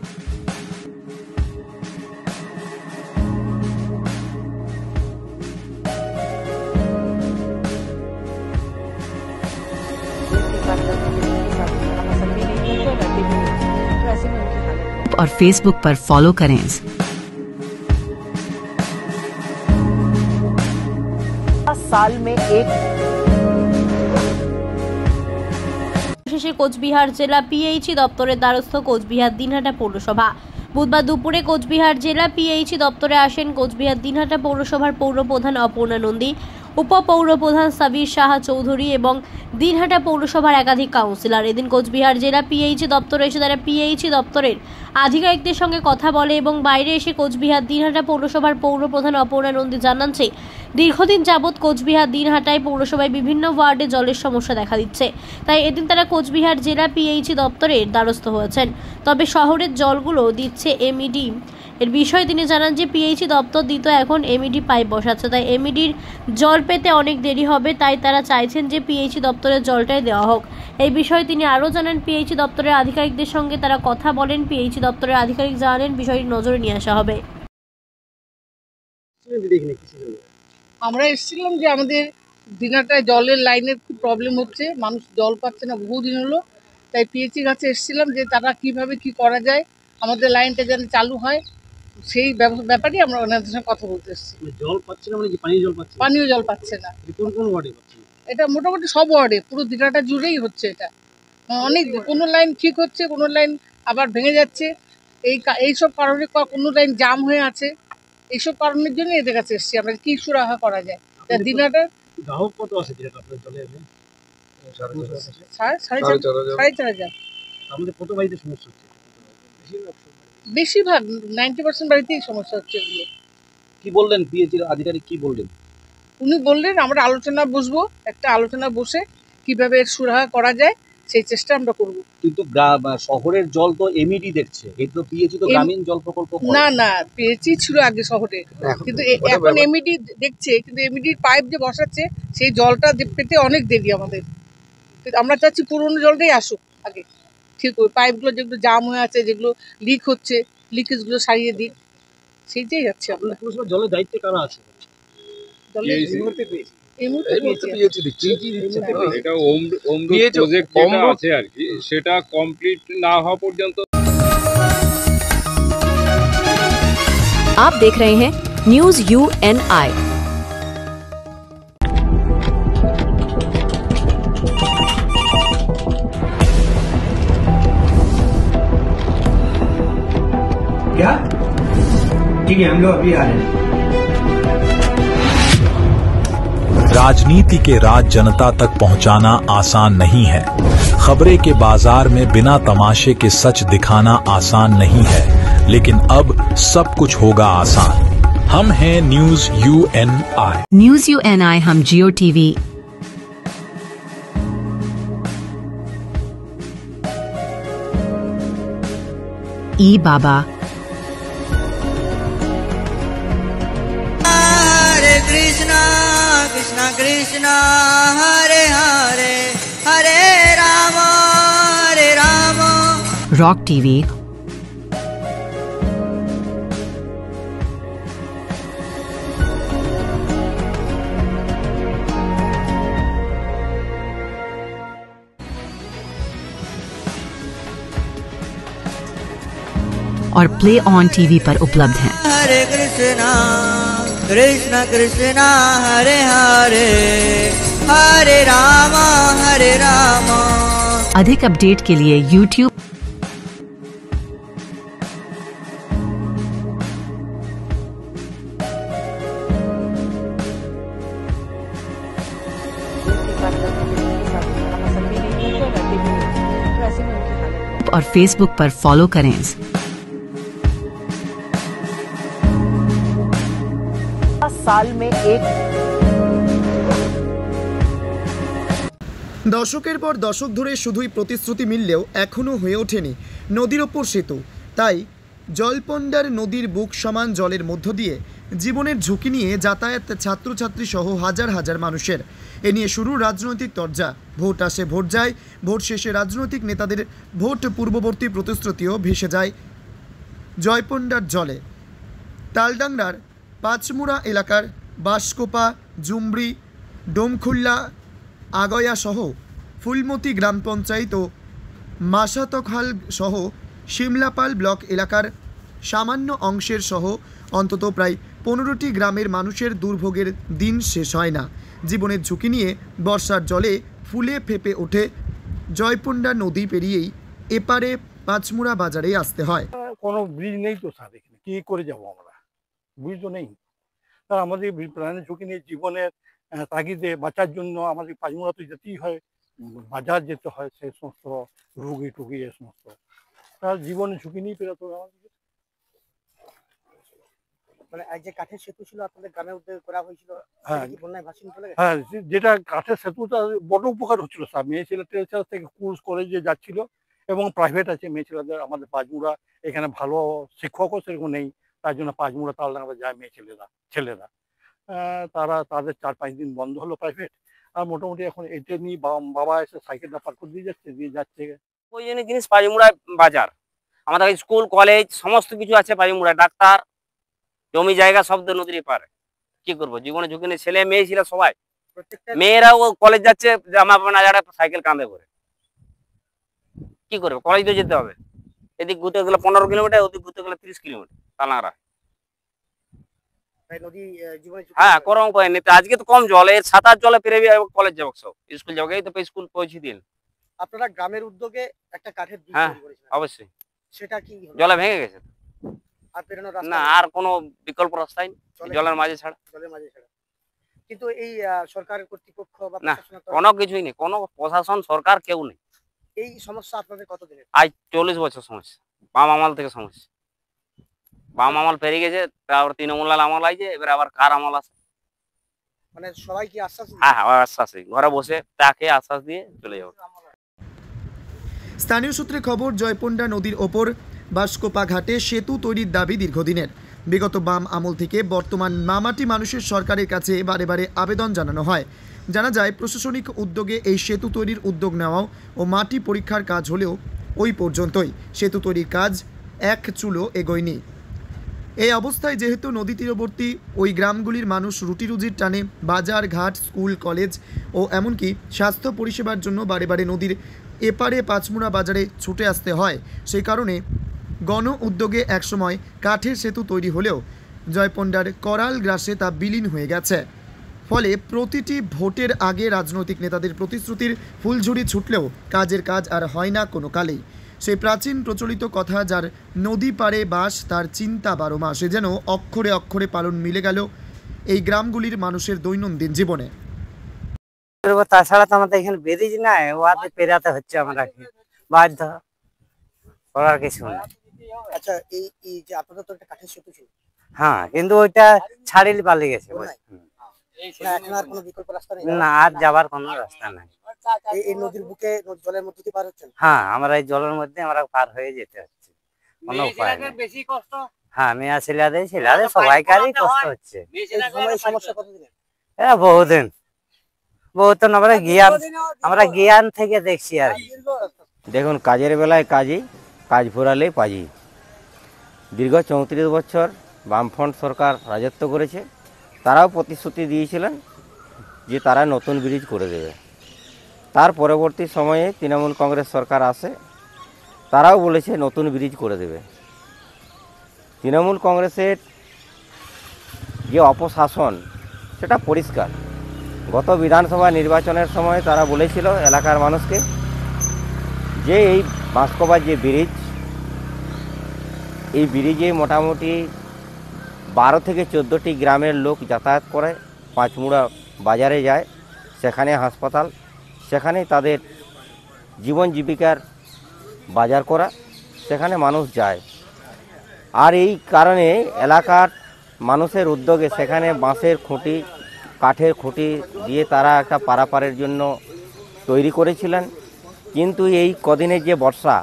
और Facebook पर फॉलो करें। साल में एक শেষে কোচবিহার জেলা পিএইচই দপ্তরের দ্বারস্থ কোচবিহার দিনহাটা পৌরসভা। বুধবার দুপুরে কোচবিহার জেলা পিএইচই দপ্তরে আসেন কোচবিহার দিনহাটা পৌরসভার পৌরপ্রধান অপর্ণা নন্দী, উপপৌরপ্রধান সাবির সাহা চৌধুরী এবং দিনহাটা পৌরসভার একাধিক কাউন্সিলর। এদিন কোচবিহার জেলা পিএইচই দপ্তরে এসে তারা পিএইচই দপ্তরের আধিকারিকদের সঙ্গে কথা বলে এবং বাইরে এসে কোচবিহার দিনহাটা পৌরসভার পৌরপ্রধান অপর্ণা নন্দী জানান যে দীর্ঘদিন যাবৎ কোচবিহার দিনহাটায় পৌরসভায় বিভিন্ন ওয়ার্ডে জলের সমস্যা দেখা দিচ্ছে, তাই এদিন তারা কোচবিহার জেলা পিএইচই দপ্তরের দ্বারস্থ হয়েছেন। তবে শহরের জলগুলো দিচ্ছে এমইডি। এর বিষয়ে তিনি জানান যে পিএইচই দপ্তর দিত এখন এমইডি পাইপ বসাচ্ছে, তাই এমইডির জল পেতে অনেক দেরি হবে, তাই তারা চাইছেন যে পিএইচই দপ্তরের জলটাই দেওয়া হোক। এই বিষয়ে তিনি আরও জানান পিএইচই দপ্তরের আধিকারিকদের সঙ্গে তারা কথা বলেন। পিএইচই দপ্তরের আধিকারিক জানালেন বিষয়টি নজরে নিয়ে আসা হবে। আমরা এসেছিলাম যে আমাদের দিনহাটায় জলের লাইনের খুব প্রবলেম হচ্ছে, মানুষ জল পাচ্ছে না বহুদিন হলো, তাই পিএইচই কাছে এসেছিলাম যে তারা কিভাবে কি করা যায়, আমাদের লাইনটা যেন চালু হয় সেই ব্যাপারেই আমরা ওনাদের সঙ্গে কথা বলতে এসেছি। জল পাচ্ছে না মানে কি পানীয় জল পাচ্ছে? পানীয় জল পাচ্ছে না। কোন কোন ওয়ার্ডে পাচ্ছে? এটা মোটামুটি সব ওয়ার্ডে, পুরো দিনহাটা জুড়েই হচ্ছে এটা। অনেক কোনো লাইন ঠিক হচ্ছে, কোনো লাইন আবার ভেঙে যাচ্ছে, এইসব কারণে কোনো লাইন জাম হয়ে আছে, এইসব কারণের জন্য এদের কাছে এসেছি আমরা কি সুরাহা করা যায়। দিনহাটার গ্রাহক কত আছে যেটা আপনার জলে? 4,500। আমাদের কত বাড়িতে সমস্যা হচ্ছে? বেশিরভাগ 90% বাড়িতেই সমস্যা হচ্ছে এগুলো। কি বললেন পিএইচইর আধিকারিক, কি বললেন? উনি বললেন আমরা আলোচনা বসবো, একটা আলোচনা বসে কিভাবে এর সুরাহা করা যায় সেই চেষ্টা আমরা করব। কিন্তু শহরের জল তো এমইডি দেখছে, এই তো পিএইচই তো গ্রামীণ জল প্রকল্প। না পিএইচই ছিল আগে শহরে, কিন্তু এখন এমইডি দেখছে, কিন্তু এমইডির পাইপ যে বসাচ্ছে সেই জলটা পেতে অনেক দেরি আমাদের। আমরা চাচ্ছি পুরনো জলটাই আসুক আগে, ঠিক ওই পাইপগুলো যেগুলো জাম হয়ে আছে, যেগুলো লিক হচ্ছে, লিকেজগুলো সারিয়ে দিক, সেইটাই যাচ্ছে। আপনার জলের দায়িত্বে কারা আছে? সেটা কমপ্লিট না হওয়া পর্যন্ত। आप देख रहे हैं न्यूज UNI। क्या? ठीक है, हम लोग अभी आ रहे हैं। राजनीति के राज जनता तक पहुंचाना आसान नहीं है। खबरें के बाजार में बिना तमाशे के सच दिखाना आसान नहीं है, लेकिन अब सब कुछ होगा आसान। हम हैं न्यूज UNI। न्यूज UNI हम जियो टीवी ई बाबा Krishna, Krishna Krishna, Hare Hare, Hare Rama, Hare Rama. Rock TV और प्ले ऑन टीवी पर उपलब्ध हैं। हरे कृष्णा कृष्णा कृष्णा हरे हरे हरे राम अधिक अपडेट के लिए YouTube और Facebook पर फॉलो करें। साल में एक দশকের পর দশক ধরে শুধুই প্রতিশ্রুতি মিললেও এখনও হয়ে ওঠেনি নদীর ওপর সেতু। তাই জলপন্ডার নদীর বুক সমান জলের মধ্য দিয়ে জীবনের ঝুঁকি নিয়ে যাতায়াত ছাত্রছাত্রী সহ হাজার হাজার মানুষের। এ নিয়ে শুরু রাজনৈতিক তরজা। ভোট আসে ভোট যায়, ভোট শেষে রাজনৈতিক নেতাদের ভোট পূর্ববর্তী প্রতিশ্রুতিও ভেসে যায় জয়পন্ডার জলে। তালডাংরার পাঁচমুড়া এলাকার বাঁশকোপা, জুমরি, ডোমখুল্লা, আগয়া সহ ফুলমতি গ্রাম পঞ্চায়েত ও মাসাতখাল সহ শিমলাপাল ব্লক এলাকার সামান্য অংশের সহ অন্তত প্রায় 15টি গ্রামের মানুষের দুর্ভোগের দিন শেষ হয় না। জীবনের ঝুঁকি নিয়ে বর্ষার জলে ফুলে ফেপে ওঠে জয়পন্ডা নদী পেরিয়েই এপারে পাঁচমুড়া বাজারে আসতে হয়। কোনো ব্রিজ নেই তো স্যার, এখানে কী করে যাবো আমরা? ব্রিজ তো নেই স্যার। আমাদের প্রাণের ঝুঁকি নিয়ে জীবনের তাগিদে বাঁচার জন্য আমাদের পাঁচমুড়া তো যেতেই হয়, বাজার যেতে হয়, সেই সমস্ত রুগী টুগি এ সমস্ত তার জীবনের ঝুঁকি নিয়ে পেরোতে হবে আমাদের। মানে যে কাঠের সেতু ছিল আপনাদের গ্রামে উদ্যোগ করা হয়েছিল, বন্যায় ভাসিয়ে চলে গেছে। হ্যাঁ, যেটা কাঠের সেতুটা বড় উপকার হচ্ছিল স্যার। মেয়ে ছেলেদের থেকে ক্রুজ করে যে যাচ্ছিল এবং প্রাইভেট আছে মেয়ে ছেলেদের। আমাদের পাঁচমুড়া এখানে ভালো শিক্ষকও সেরকম নেই, তার জন্য পাঁচমুড়া তালডাংরা যায় মেয়ে ছেলেরা। তারা তাদের 4-5 দিন বন্ধ হলো প্রাইভেট। আর মোটামুটি এখন এটা নিয়ে বাবা এসে সাইকেলটা পার করে দিয়ে যাচ্ছে। ওই জন্য জিনিস পাঁচমুড়া বাজার, আমাদের স্কুল কলেজ সমস্ত কিছু আছে পাঁচমুড়া, ডাক্তার, জমি জায়গা সব নদীর পারে। কি করবো? জীবনে ঝুঁকি নেই, ছেলে মেয়ে ছিল সবাই। মেয়েরাও কলেজ যাচ্ছে, জামা না যারা সাইকেল কাঁধে করে। কি করবে? কলেজ তো যেতে হবে। এদিক ঘুরতে গেলে 15 কিলোমিটার, ওদিক ঘুরতে গেলে 30 কিলোমিটার তালডাংরা। হ্যাঁ, করম করে নিতে। আজকে তো কম জল, এর 7-8 জলে পেরে কলেজ যাবো, সব স্কুল যাবো। এই তো স্কুল পৌঁছে দিন। আপনারা গ্রামের উদ্যোগে একটা কাঠের ব্রিজ হ্যাঁ তৈরি করেছেন, অবশ্যই। সেটা কি জলে ভেঙে গেছে আর পেরোনোর রাস্তা না, আর কোনো বিকল্প রাস্তাই নেই জলের মাঝে ছাড়া। কিন্তু এই সরকারের কর্তৃপক্ষ বা না, কোনো কিছুই নেই, কোনো প্রশাসন সরকার কেউ নেই। এই সমস্যা আপনাদের কতদিনের? আজ 40 বছর সমস্যা, বাম আমল থেকে সমস্যা। বাম আমল পেরিয়ে গেছে, তারপর তৃণমূল আমল আইছে, এবার আবার কার আমল আছে? মানে সবাই কি আশ্বাস? হ্যাঁ, আশ্বাসই, ঘরে বসে তাকে আশ্বাস দিয়ে চলে যাবে। স্থানীয় সূত্রে খবর, জয়পন্ডা নদীর ওপর বাঁশকোপা ঘাটে সেতু তৈরির দাবি দীর্ঘদিনের। বিগত বাম আমল থেকে বর্তমান মামাটি মানুষের সরকারের কাছে বারে বারে আবেদন জানানো হয়। জানা যায় প্রশাসনিক উদ্যোগে এই সেতু তৈরির উদ্যোগ নেওয়াও ও মাটি পরীক্ষার কাজ হলেও ওই পর্যন্তই। সেতু তৈরির কাজ এক চুলো এগোয়নি। এই অবস্থায় যেহেতু নদী তীরবর্তী ওই গ্রামগুলির মানুষ রুটিরুজির টানে বাজার ঘাট, স্কুল, কলেজ ও এমনকি স্বাস্থ্য পরিষেবার জন্য বারে বারে নদীর এপারে পাঁচমুড়া বাজারে ছুটে আসতে হয়, সেই কারণে গণ উদ্যোগে একসময় কাঠের সেতু তৈরি হলেও জয়পন্ডার করাল গ্রাসে তা বিলীন হয়ে গেছে। ফলে প্রতিটি ভোটের আগে রাজনৈতিক নেতাদের প্রতিশ্রুতির ফুলঝুরি ছুটলেও কাজের কাজ আর হয় না কোনো কালেই। সেই প্রাচীন প্রচলিত কথা, যার নদী পারে বাস তার চিন্তা 12 মাস, যেন অক্ষরে অক্ষরে পালন মিলে গেল এই গ্রামগুলির মানুষের দৈনন্দিন জীবনে। তাছাড়া তো আমাদের এখানে ব্রিজ নাই, ওয়াতে পেরাতে হচ্ছে আমরা বাধ্য, করার কিছু না। আচ্ছা, এই যে আপনাদের তো একটা কাঠের সেতু ছিল। হ্যাঁ, কিন্তু ওইটা ছাড়িয়ে পালিয়ে গেছে। এখন আর কোনো বিকল্প রাস্তা নেই? না, আর যাবার কোনো রাস্তা নাই। এই নদীর বুকে জলের মধ্যে দিয়ে পার হচ্ছেন? হ্যাঁ, আমরা এই জলের মধ্যে আমরা পার হয়ে যেতে হচ্ছে, কোনো উপায় নেই। বেশি কষ্ট। হ্যাঁ, মেয়ে ছেলেদের সবাইকারই কষ্ট হচ্ছে। সমস্যা কতদিনের? বহুদিন আমরা জ্ঞান থেকে দেখছি আর কি। দেখুন, কাজের বেলায় কাজ ফুরালে পাজি। দীর্ঘ 34 বছর বামফ্রন্ট সরকার রাজত্ব করেছে। তারাও প্রতিশ্রুতি দিয়েছিলেন যে তারা নতুন ব্রিজ করে দেবে। তার পরবর্তী সময়ে তৃণমূল কংগ্রেস সরকার আসে, তারাও বলেছে নতুন ব্রিজ করে দেবে। তৃণমূল কংগ্রেসের যে অপশাসন সেটা পরিষ্কার। গত বিধানসভা নির্বাচনের সময় তারা বলেছিল এলাকার মানুষকে যে এই বাঁশকোবার যে ব্রিজ, এই ব্রিজে মোটামুটি 12 থেকে 14টি গ্রামের লোক যাতায়াত করে, পাঁচমুড়া বাজারে যায়, সেখানে হাসপাতাল, সেখানে তাদের জীবন জীবিকার বাজার করা, সেখানে মানুষ যায়। আর এই কারণে এলাকার মানুষের উদ্যোগে সেখানে বাঁশের খুঁটি, কাঠের খুঁটি দিয়ে তারা একটা পারাপারের জন্য তৈরি করেছিলেন। কিন্তু এই কদিনের যে বর্ষা,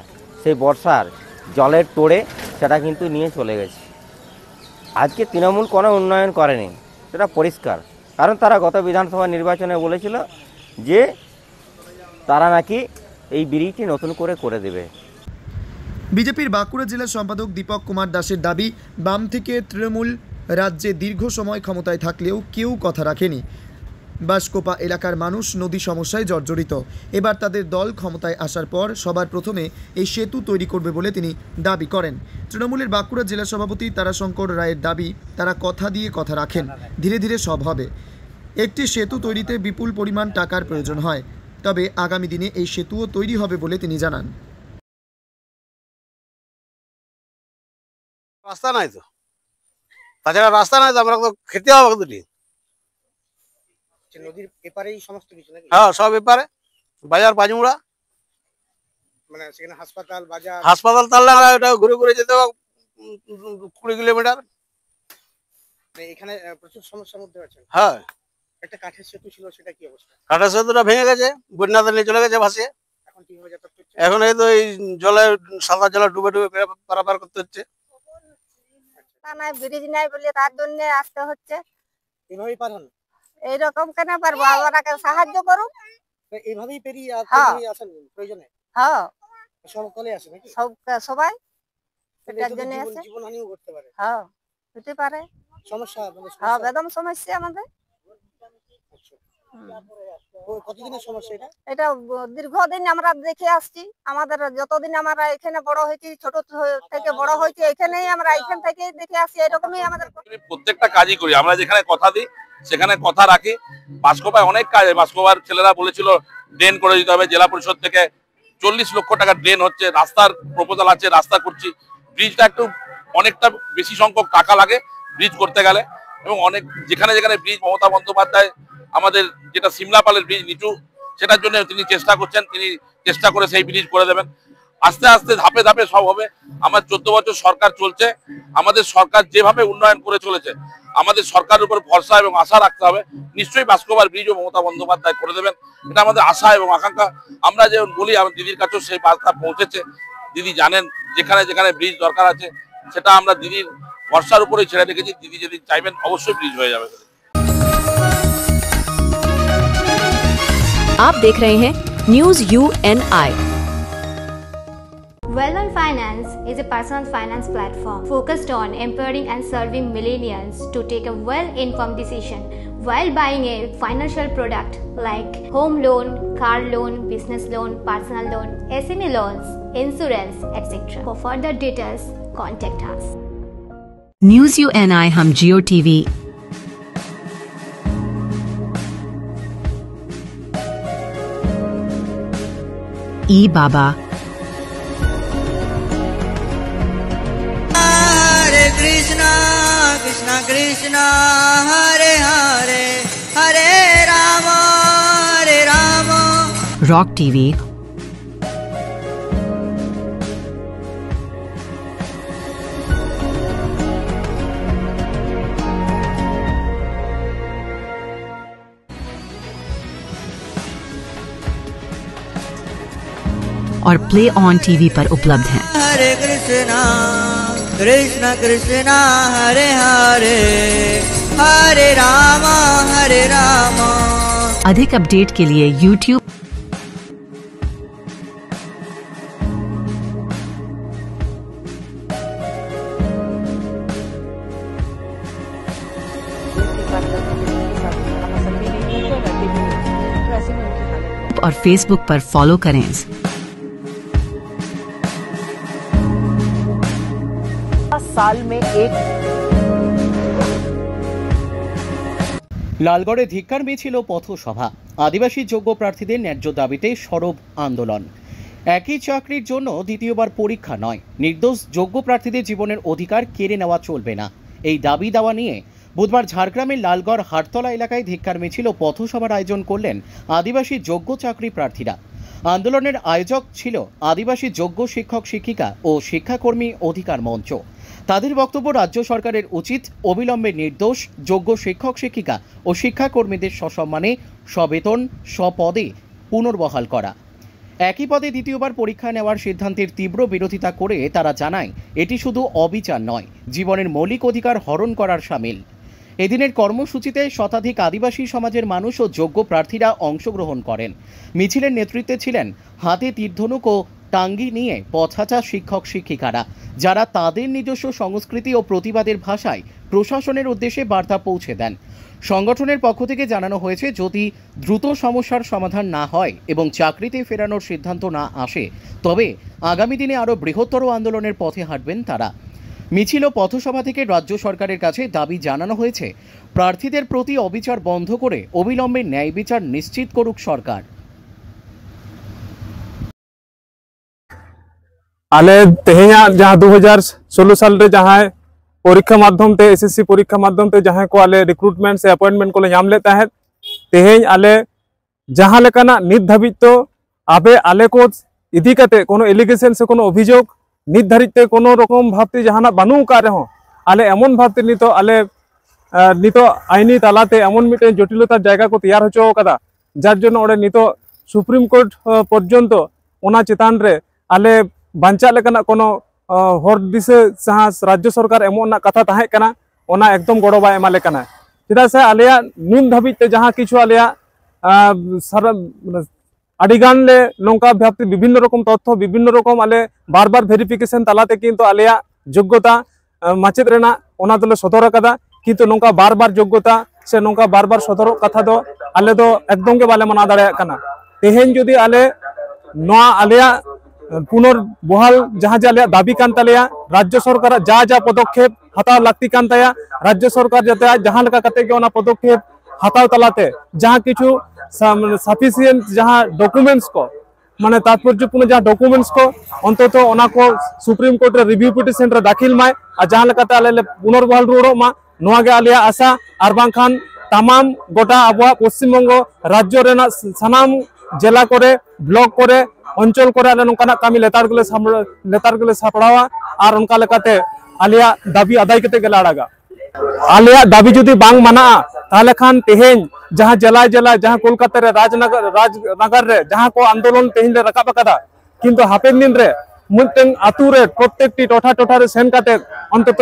সেই বর্ষার জলের তোড়ে সেটা কিন্তু নিয়ে চলে গেছে। আজকে তৃণমূল কোনো উন্নয়ন করেনি, সেটা পরিষ্কার। কারণ তারা গত বিধানসভা নির্বাচনে বলেছিল যে তারা নাকি এই ব্রিজটি নতুন করে দেবে। বিজেপির বাঁকুড়া জেলা সম্পাদক দীপক কুমার দাসের দাবি, বাম থেকে তৃণমূল রাজ্যে দীর্ঘ সময় ক্ষমতায় থাকলেও কেউ কথা রাখেনি। বাঁশকোপা এলাকার মানুষ নদী সমস্যায় জর্জরিত। এবার তাদের দল ক্ষমতায় আসার পর সবার প্রথমে এই সেতু তৈরি করবে বলে তিনি দাবি করেন। তৃণমূলের বাঁকুড়া জেলা সভাপতি তারাশঙ্কর রায়ের দাবি, তারা কথা দিয়ে কথা রাখেন, ধীরে ধীরে সব হবে। একটি সেতু তৈরিতে বিপুল পরিমাণ টাকার প্রয়োজন হয়, তবে আগামী দিনে এই সেতুও তৈরি হবে বলে তিনি জানান। রাস্তা নাই তো, তাছাড়া রাস্তা নাই তো আমরা তো খেতে হবে দুটি। নদীর এপারেই সমস্ত কিছু নাকি? হ্যাঁ, সব এপারে, বাজার পাঁচমুড়া, মানে সেখানে হাসপাতাল, বাজার, হাসপাতাল তাহলে এটা ঘুরে ঘুরে যেতে হবে 20 কিলোমিটার। এখানে প্রচুর সমস্যার মধ্যে আছে। হ্যাঁ, একটা কাঠের সেতু ছিল, সেটা কি অবস্থা? কাঠের সেতুটা ভেঙে গেছে, বন্যাতে নিয়ে চলে গেছে ভাসিয়ে। এখন কিভাবে যাতায়াত করছে? এখন এই তো এই জলে, সাদা জলে ডুবে ডুবে পারাপার করতে হচ্ছে। নাই, ব্রিজ নাই বলে তার জন্য আসতে হচ্ছে। এভাবেই পার হন? এইরকম কেন পারবো, আমাকে সাহায্য করুন। এইভাবেই পেরিয়ে আসেন প্রয়োজনে? হ্যাঁ, সকলে আসে নাকি? সবাই এটার জন্য আসে। জীবনহানিও ঘটতে পারে? হ্যাঁ, হতে পারে। সমস্যা? হ্যাঁ, বেদম সমস্যা আমাদের। কতদিনের সমস্যা এটা? এটা দীর্ঘদিন আমরা দেখে আসছি। আমাদের যতদিন আমরা এখানে বড় হয়েছি, ছোট থেকে বড় হয়েছি, এখানেই আমরা এখান থেকেই দেখে আসছি। এরকমই আমাদের প্রত্যেকটা কাজই করি আমরা, যেখানে কথা দিই সেখানে কথা রাখি। বাঁশকোপায় অনেক কাজ, বাঁশকোপার ছেলেরা বলেছিল ড্রেন করে দিতে হবে, জেলা পরিষদ থেকে 40 লক্ষ টাকা ড্রেন হচ্ছে, রাস্তার প্রপোজাল আছে, রাস্তা করছি। ব্রিজটা একটু অনেকটা বেশি সংখ্যক টাকা লাগে ব্রিজ করতে গেলে, এবং অনেক যেখানে যেখানে ব্রিজ, মমতা বন্দ্যোপাধ্যায় আমাদের যেটা সিমলাপালের ব্রিজ নিচু, সেটার জন্য তিনি চেষ্টা করছেন, তিনি চেষ্টা করে সেই ব্রিজ করে দেবেন। আস্তে আস্তে ধাপে ধাপে সব হবে। আমার 14 বছর সরকার চলছে, আমাদের সরকার যেভাবে উন্নয়ন করে চলেছে, আমাদের সরকারের উপর ভরসা এবং আশা রাখতে হবে। নিশ্চয়ই বাঁশকোবার ব্রিজও মমতা বন্দ্যোপাধ্যায় করে দেবেন, এটা আমাদের আশা এবং আকাঙ্ক্ষা। আমরা যেমন বলি, আমার দিদির কাছেও সেই বার্তা পৌঁছেছে। দিদি জানেন যেখানে যেখানে ব্রিজ দরকার আছে সেটা আমরা দিদির ভরসার উপরেই ছেড়ে রেখেছি। দিদি যদি চাইবেন অবশ্যই ব্রিজ হয়ে যাবে। आप देख रहे हैं news UNI। Wellman Finance is a personal finance platform focused on empowering and serving millennials to take a well-informed decision while buying a financial product like home loan, car loan, business loan, personal loan, SME loans, insurance, etc. For further details, contact us. News UNI हम Jio TV ई बाबा हरे Krishna Krishna Krishna Hare Hare Hare Ram rock TV और play on TV पर उपलब्ध हैं। हरे कृष्णा कृष्णा कृष्णा हरे हरे हरे राम अधिक update के लिए YouTube और Facebook पर फॉलो करें। साल में एक লালগড়ে ধিক্কার মিছিল পথসভা, আদিবাসী যোগ্য প্রার্থীদের ন্যায্য দাবিতে সরব আন্দোলন। একই চাকরির জন্য দ্বিতীয়বার পরীক্ষা নয়, নির্দোষ যোগ্য প্রার্থীদের জীবনের অধিকার কেড়ে নেওয়া চলবে না, এই দাবি দাওয়া নিয়ে বুধবার ঝাড়গ্রামের লালগড় হাটতলা এলাকায় ধিক্কার মিছিল ও পথসভার আয়োজন করলেন আদিবাসী যোগ্য চাকরি প্রার্থীরা। আন্দোলনের আয়োজক ছিল আদিবাসী যোগ্য শিক্ষক শিক্ষিকা ও শিক্ষাকর্মী অধিকার মঞ্চ। তাদের বক্তব্য, রাজ্য সরকারের উচিত অবিলম্বে নির্দোষ যোগ্য শিক্ষক শিক্ষিকা ও শিক্ষাকর্মীদের সসম্মানে সবেতন স্বপদে পুনর্বহাল করা। একই পদে দ্বিতীয়বার পরীক্ষা নেওয়ার সিদ্ধান্তের তীব্র বিরোধিতা করে তারা জানায় এটি শুধু অবিচার নয়, জীবনের মৌলিক অধিকার হরণ করার শামিল। এদিনের কর্মসূচিতে শতাধিক আদিবাসী সমাজের মানুষ ও যোগ্য প্রার্থীরা অংশগ্রহণ করেন। মিছিলের নেতৃত্বে ছিলেন হাতে তীরধনুক ও টাঙ্গি নিয়ে পথহাঁটা শিক্ষক শিক্ষিকারা, যারা তাদের নিজস্ব সংস্কৃতি ও প্রতিবাদের ভাষায় প্রশাসনের উদ্দেশ্যে বার্তা পৌঁছে দেন। সংগঠনের পক্ষ থেকে জানানো হয়েছে, যদি দ্রুত সমস্যার সমাধান না হয় এবং চাকরিতে ফেরানোর সিদ্ধান্ত না আসে, তবে আগামী দিনে আরও বৃহত্তর আন্দোলনের পথে হাঁটবেন তারা। মিছিল ও পথসভা থেকে রাজ্য সরকারের কাছে দাবি জানানো হয়েছে, প্রার্থীদের প্রতি অবিচার বন্ধ করে অবিলম্বে ন্যায় বিচার নিশ্চিত করুক সরকার। आले तेहेना जहाँ 2016 साल रे जहाँ परीक्षा माध्यम ते एसएससी परीक्षा माध्यम ते जहाँ को आले रिक्रूटमेंट से अपॉइंटमेंट को नाम लेता है तेहेन आले जहाँ लेकाना नित धाबित तो आबे आले को इदी कते कोनो एलिगेशन से कोनो अभियोग नित धारित कोनो रकम भावते जहाँ बानू का रहो आले एमन भावते नितो आले नितो आईनी तालाते एमन मिटे जटिलतार जायगा को तैयार होचो कदा जार जोन्नो ओडे नितो सुप्रीम कोर्ट पर्यन्त ओना चेतान रे आले बांचा लेकाना कोनो हर दिशा जहाँ राज्य सरकार एमन कथा ताहे कना ओना एकदम गड़ो बाय एमा लेकाना चेदा से आलेया नुन धाबित ते जहाँ किछु आलेया आडिगान ले नौका व्याप्ति विभिन्न रकम तथ्य विभिन्न रकम आले बार बार भेरिफिकेशन तालाते किन्तु आलेया योग्यता माचेद रेना ओना दले सदर कदा किन्तु नौका बार बार योग्यता से नौका बार बार सदर कथा दो आले दो एकदम के बाले मना दाड़े कना तेहेन जदि आले नोआ आलेया पुनर्बहाल जहाँ जा दाबी कान तालेया राज्य सरकार जा जा पदक्षेप हताव लाक्ति कान ताया राज्य सरकार जाते जहाँ लेका कते के ओना पदक्षेप हताव तलाते जहाँ किछु सफिशिएंट जहाँ डॉक्यूमेंट्स को माने तात्पर्यपूर्ण जहाँ डॉक्यूमेंट्स को अंतत ओना को सुप्रीम कोर्ट रे रिव्यू पिटिशन रे दाखिल माय आ जहाँ लेकाते आले पुनर्बहाल रुड़ो मा नोआ गे आलिया आशा आर बांखान तमाम गोटा आबुआ पश्चिम बंग राज्य रेना सानाम जिला करे ब्लॉक करे अंचल करे आले नोंकाना कामी लेतार गले सापड़ावा और उनका लेकाते आलिया दाबी अदाय कते गेला आड़ागा आलिया दाबी जुदी बांग माना ताहले खान तेहेन जहाँ जिला जिला जहाँ कोलकाता रे राजनगर रे जहाँ को आंदोलन तेहेन रे रकाब कदा किंतु हापेन दिन रे मुतें आतु रे प्रत्येकटी टोठा टोठा रे सेन काते अंतत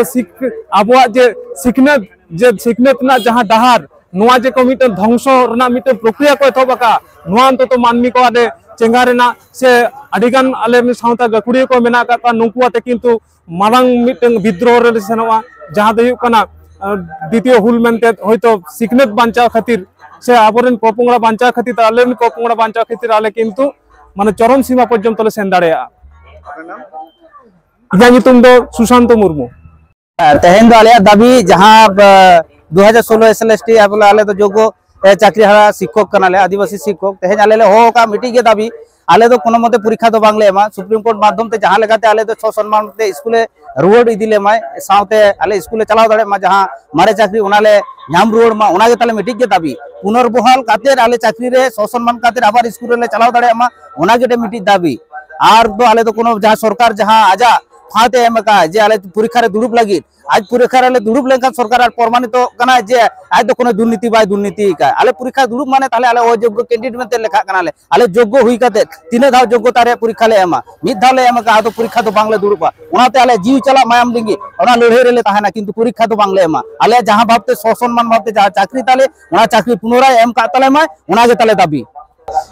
आबुआ जे सिकनेत ना जहाँ डहार नोआ जे को मिटे ध्वंस रना मिटे प्रक्रिया को एथोबका नोआ अंतत मानमी को आले चेंगारेना से अडिगान आले सावता गाकुड़ी को मेना का नुकुआते किंतु मारांग मिटें विद्रोह रे सेनवा जहाँ दो कना द्वितीय हुल मेनते होयतो सिकनेत बांचा खातिर से आबरेन पोपोंगड़ा बांचा खातिर आले पोपोंगड़ा बांचा खातिर आले किंतु माने चरम सीमा पर्यंत ले सेन दाड़ेया इना नितुम दो सुशांत मुर्मू तेहेन दो आले दाबी जहाँ 2016 एसएलएसटी आबले आले तो जोगो चाकरी हारा शिक्षक कनाले आदिवासी शिक्षक तेहेन आले ले हो का मिटी गे दाबी आले तो कोनो मते परीक्षा तो बांगले एमा सुप्रीम कोर्ट माध्यम ते जहाँ लेकाते आले तो 6 सम्मान ते स्कूले रुवाड़ इदिले माय सावते आले स्कूले चलाव दाड़े मा जहाँ मारे चाकरी ओनाले नाम रुवाड़ मा ओना गे ताले मिटी गे दाबी पुनर्बहाल काते आले चाकरी रे 6 सम्मान काते आबार स्कूल रे चलाव दाड़े मा ओना गे मिटी दाबी आर दो आले तो कोनो जहाँ सरकार जहाँ आजा फाते एमका जे आले परीक्षा रे दुड़ुब लागि आज परीक्षा रे दुड़ुब लेका सरकार प्रमाणित कना जे आज तो कोनो दुर्नीति बाय दुर्नीति का आले परीक्षा दुड़ुब माने ताले आले अयोग्य कैंडिडेट मेते लेखा कनाले आले योग्य हुई काते तीन धाव योग्यता रे परीक्षा ले एमा मिद धाव ले एमका आदो परीक्षा तो बांगले दुड़ुबा ओनाते आले जीव चला मायाम लिंगी ओना लड़ाई रे ले ताहाना किंतु परीक्षा तो बांगले एमा आले जहां भावते सम्मान भावते जहां चाकरी ताले ओना चाकरी पुनराय एम का ताले मा ओना गे ताले दाबी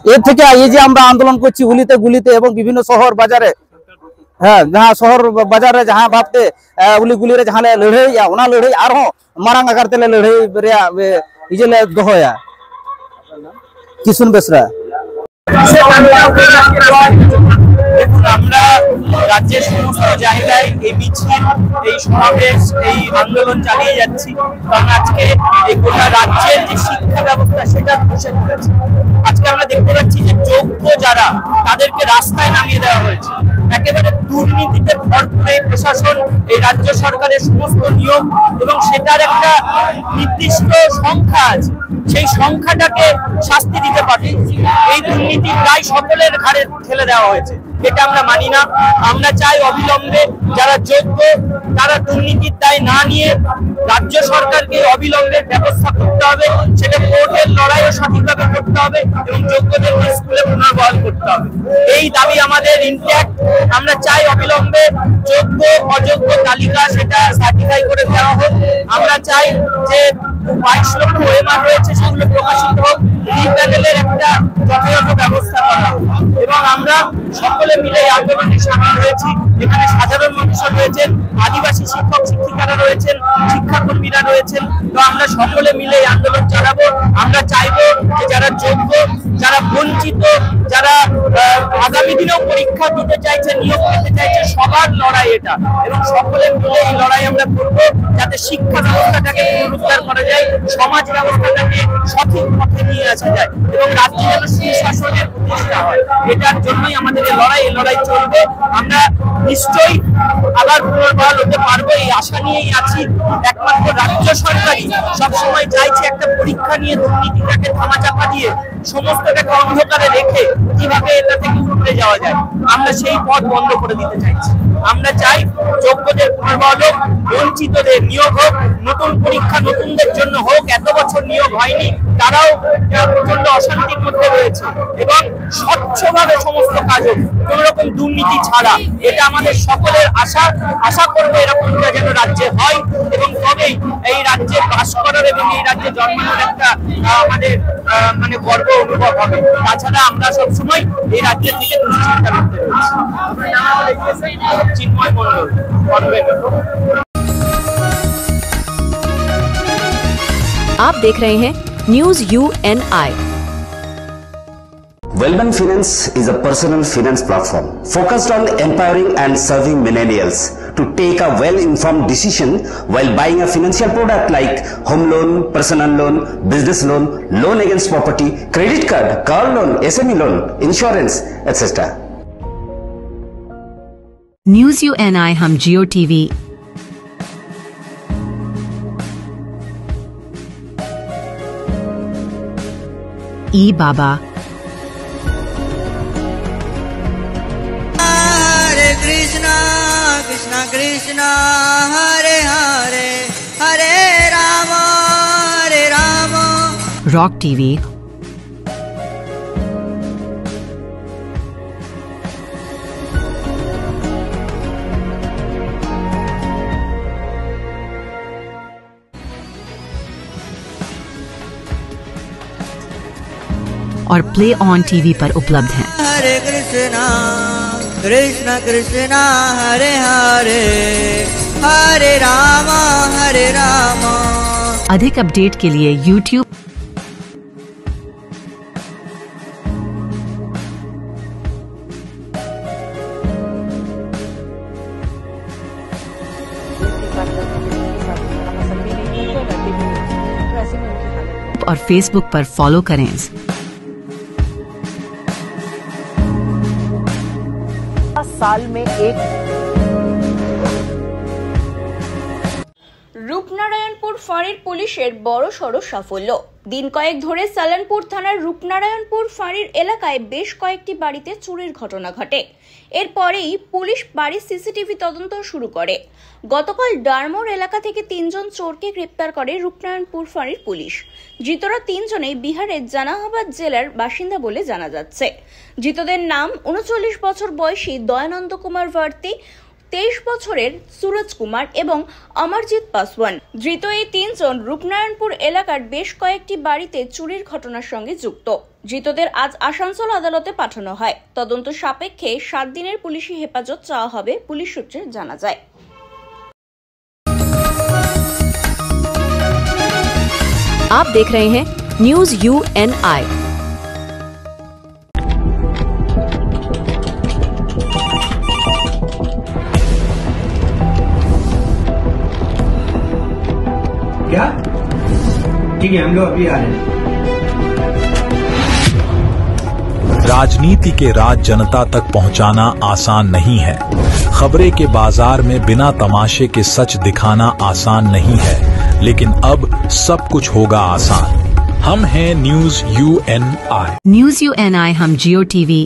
ए থেকে এই যে আমরা আন্দোलन করছি গুলিতে গুলিতে এবং বিভিন্ন শহর বাজারে हाँ जहाँ शहर बाजार रे जहाँ भावते उली गुली रे जहाँ ले लड़ाई या ओना लड़ाई आर हो मारांग आकार ते लड़ाई रे इजे ले दोहया किशुन बेसरा দেখুন, আমরা রাজ্যের সমস্ত জায়গায় এই মিছিল, এই সমাবেশ, এই আন্দোলন চালিয়ে যাচ্ছি, কারণ আজকে এই গোটা রাজ্যের যে শিক্ষা ব্যবস্থা সেটা ধসে পড়েছে। আজকে আমরা দেখতে পাচ্ছি যে যোগ্য যারা, তাদেরকে রাস্তায় নামিয়ে দেওয়া হয়েছে। একেবারে দুর্নীতিতে ভরপুর প্রশাসন, এই রাজ্য সরকারের সমস্ত নিয়ম, এবং সেটার একটা নির্দিষ্ট সংখ্যা আছে, সেই সংখ্যাটাকে শাস্তি দিতে পারে। এই দুর্নীতি প্রায় সকলের ঘাড়ে ঠেলে দেওয়া হয়েছে, এটা আমরা মানি না। আমরা চাই অবিলম্বে যারা যোগ্য তারা দুর্নীতির দায় না নিয়ে রাজ্য সরকারকে অবিলম্বে ব্যবস্থা করতে হবে, সেটা কোর্টের লড়াইও সঠিকভাবে করতে হবে এবং যোগ্যদেরকে স্কুলে পুনর্বহাল করতে হবে। এই দাবি আমাদের ইনট্যাক্ট। আমরা চাই অবিলম্বে যোগ্য অযোগ্য তালিকা সেটা সার্টিফাই করে দেওয়া হোক। আমরা চাই যে 22 লক্ষ ওএমআর রয়েছে সেগুলো প্রকাশিত হোক, রিপ্যানেলের একটা যথাযথ ব্যবস্থা করা হোক, এবং আমরা সকলে মিলে এই আন্দোলনে সামিল হয়েছি। এখানে সাধারণ মানুষ রয়েছেন, আদিবাসী শিক্ষক শিক্ষিকারা রয়েছেন, শিক্ষাকর্মীরা রয়েছেন। তো আমরা সকলে মিলে এই আন্দোলন চালাবো। আমরা চাইবো যে যারা যোগ্য, যারা বঞ্চিত, যারা আগামী দিনেও পরীক্ষা দিতে চাইছে, নিয়োগ পেতে চাইছে, সবার লড়াই এটা, এবং সকলে মিলে এই লড়াই আমরা করবো যাতে শিক্ষা ব্যবস্থাটাকে পুনরুদ্ধার করা যায়, সমাজ ব্যবস্থাটাকে সঠিক পথে নিয়ে আসা যায়, এবং রাজ্যে যেন সুশাসনের প্রতিষ্ঠা হয়। এটার জন্যই আমাদের এই লড়াই চলবে। আমরা নিশ্চয়ই আবার পুনর্বহাল হতে পারবো এই আশা নিয়েই আছি। একমাত্র রাজ্য সরকারই সবসময় চাইছে একটা পরীক্ষা নিয়ে দুর্নীতিটাকে ধামাচাপা দিয়ে সমস্তটাকে অন্ধকারে রেখে কিভাবে এটা থেকে উঠে যাওয়া যায়। আমরা সেই পথ বন্ধ করে দিতে চাইছি। আমরা চাই যোগ্যদের পুনর্বহাল হোক, বঞ্চিতদের নিয়োগ হোক, নতুন পরীক্ষা নতুনদের জন্য হোক। এত বছর নিয়োগ হয়নি, তারাও প্রচন্ড অশান্তির মধ্যে রয়েছে, এবং স্বচ্ছভাবে সমস্ত কাজ হোক, কোন রকম দুর্নীতি ছাড়া। এটা আমাদের সকলের আশা করবো এরকমটা যেন রাজ্যে হয়, এবং তবেই এই রাজ্যে বাস করার এবং এই রাজ্যে জন্মানোর একটা আমাদের মানে গর্ব অনুভব হবে। তাছাড়া আমরা সবসময় এই রাজ্যের থেকে দুশ্চিন্তার মধ্যে রয়েছি। চিন্ময় মন্ডল, आप देख रहे हैं news UNI। Wellman Finance is a personal finance platform focused on empowering and serving millennials to take a well-informed decision while buying a financial product like home loan, personal loan, business loan, loan against property, credit card, car loan, SME loan, insurance, etc. News UNI हम Jio TV बाबा हरे Krishna Krishna Krishna Hare Hare Hare Ram rock TV और play on TV पर उपलब्ध हैं। हरे कृष्णा कृष्णा कृष्णा हरे हरे हरे राम अधिक update के लिए YouTube और Facebook पर फॉलो करें। साल में एक রূপনারায়ণপুর ফাঁড়ির পুলিশের বড়সড় সাফল্য। দিন কয়েক ধরে সালানপুর থানার রূপনারায়ণপুর ফাঁড়ির এলাকায় বেশ কয়েকটি বাড়িতে চুরির ঘটনা ঘটে। এরপরেই পুলিশ বাড়ির সিসিটিভি তদন্ত শুরু করে। গতকাল ডারমোর এলাকা থেকে 3 জন চোরকে গ্রেপ্তার করে রূপনারায়ণপুর ফাঁড়ির পুলিশ। ধৃতরা 3 জনেই বিহারের জানাহাবাদ জেলার বাসিন্দা বলে জানা যাচ্ছে। ধৃতদের নাম 39 বছর বয়সী দয়ানন্দ কুমার ভারতী, 23 বছরের সুরজ কুমার এবং অমরজিৎ পাসওয়ান। ধৃত এই 3 জন রূপনারায়ণপুর এলাকার বেশ কয়েকটি বাড়িতে চুরির ঘটনার সঙ্গে যুক্ত। ধৃতদের আজ আসানসোল আদালতে পাঠানো হয়। তদন্ত সাপেক্ষে 7 দিনের পুলিশি হেফাজত চাওয়া হবে, পুলিশ সূত্রে জানা যায়। आप देख रहे हैं न्यूज UNI। क्या? ठीक है, हम लोग अभी आ रहे हैं। राजनीति के राज जनता तक पहुंचाना आसान नहीं है। खबरें के बाजार में बिना तमाशे के सच दिखाना आसान नहीं है, लेकिन अब सब कुछ होगा आसान। हम हैं न्यूज UNI। न्यूज UNI हम जियो टीवी।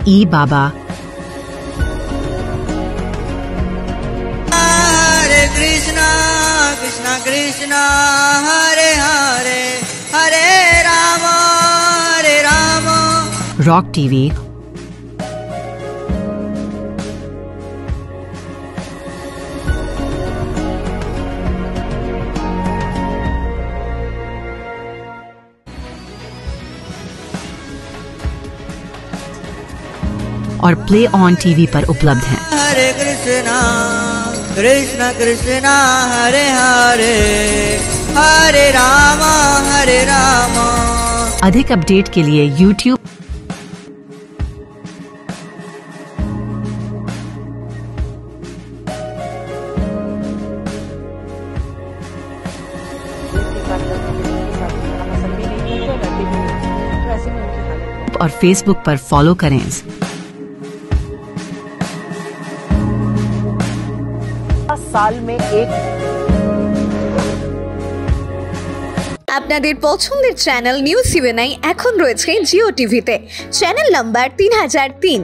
ई बाबा। हरे कृष्णा कृष्णा कृष्णा हरे हरे हरे राम रॉक टीवी। और प्ले ऑन टीवी पर उपलब्ध हैं। हरे कृष्णा कृष्णा कृष्णा हरे हरे हरे राम हरे राम। अधिक अपडेट के लिए YouTube और Facebook पर फॉलो करें। साल में एक আপনাদের পছন্দের চ্যানেল নিউজ UNI এখন রয়েছে জিও টিভিতে, চ্যানেল নাম্বার 3003।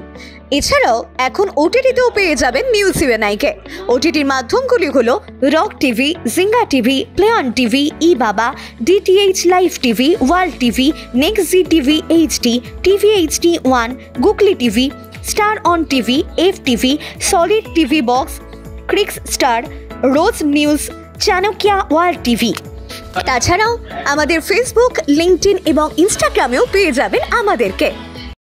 এছাড়াও এখন ওটিটিতেও পেয়ে যাবেন নিউজ UNI কে। ওটিটির মাধ্যমগুলি হলো Rock TV, Jinga TV, Play On TV, ই বাবা, DTH Live TV, World TV, Next G TV HD, TV HD1, Googly TV, Star On TV, FTV, Solid TV Box, Crix Star, Rose News, Chanakya World TV. তাছাড়াও আমাদের Facebook, LinkedIn এবং ইনস্টাগ্রামেও পেয়ে যাবেন আমাদেরকে।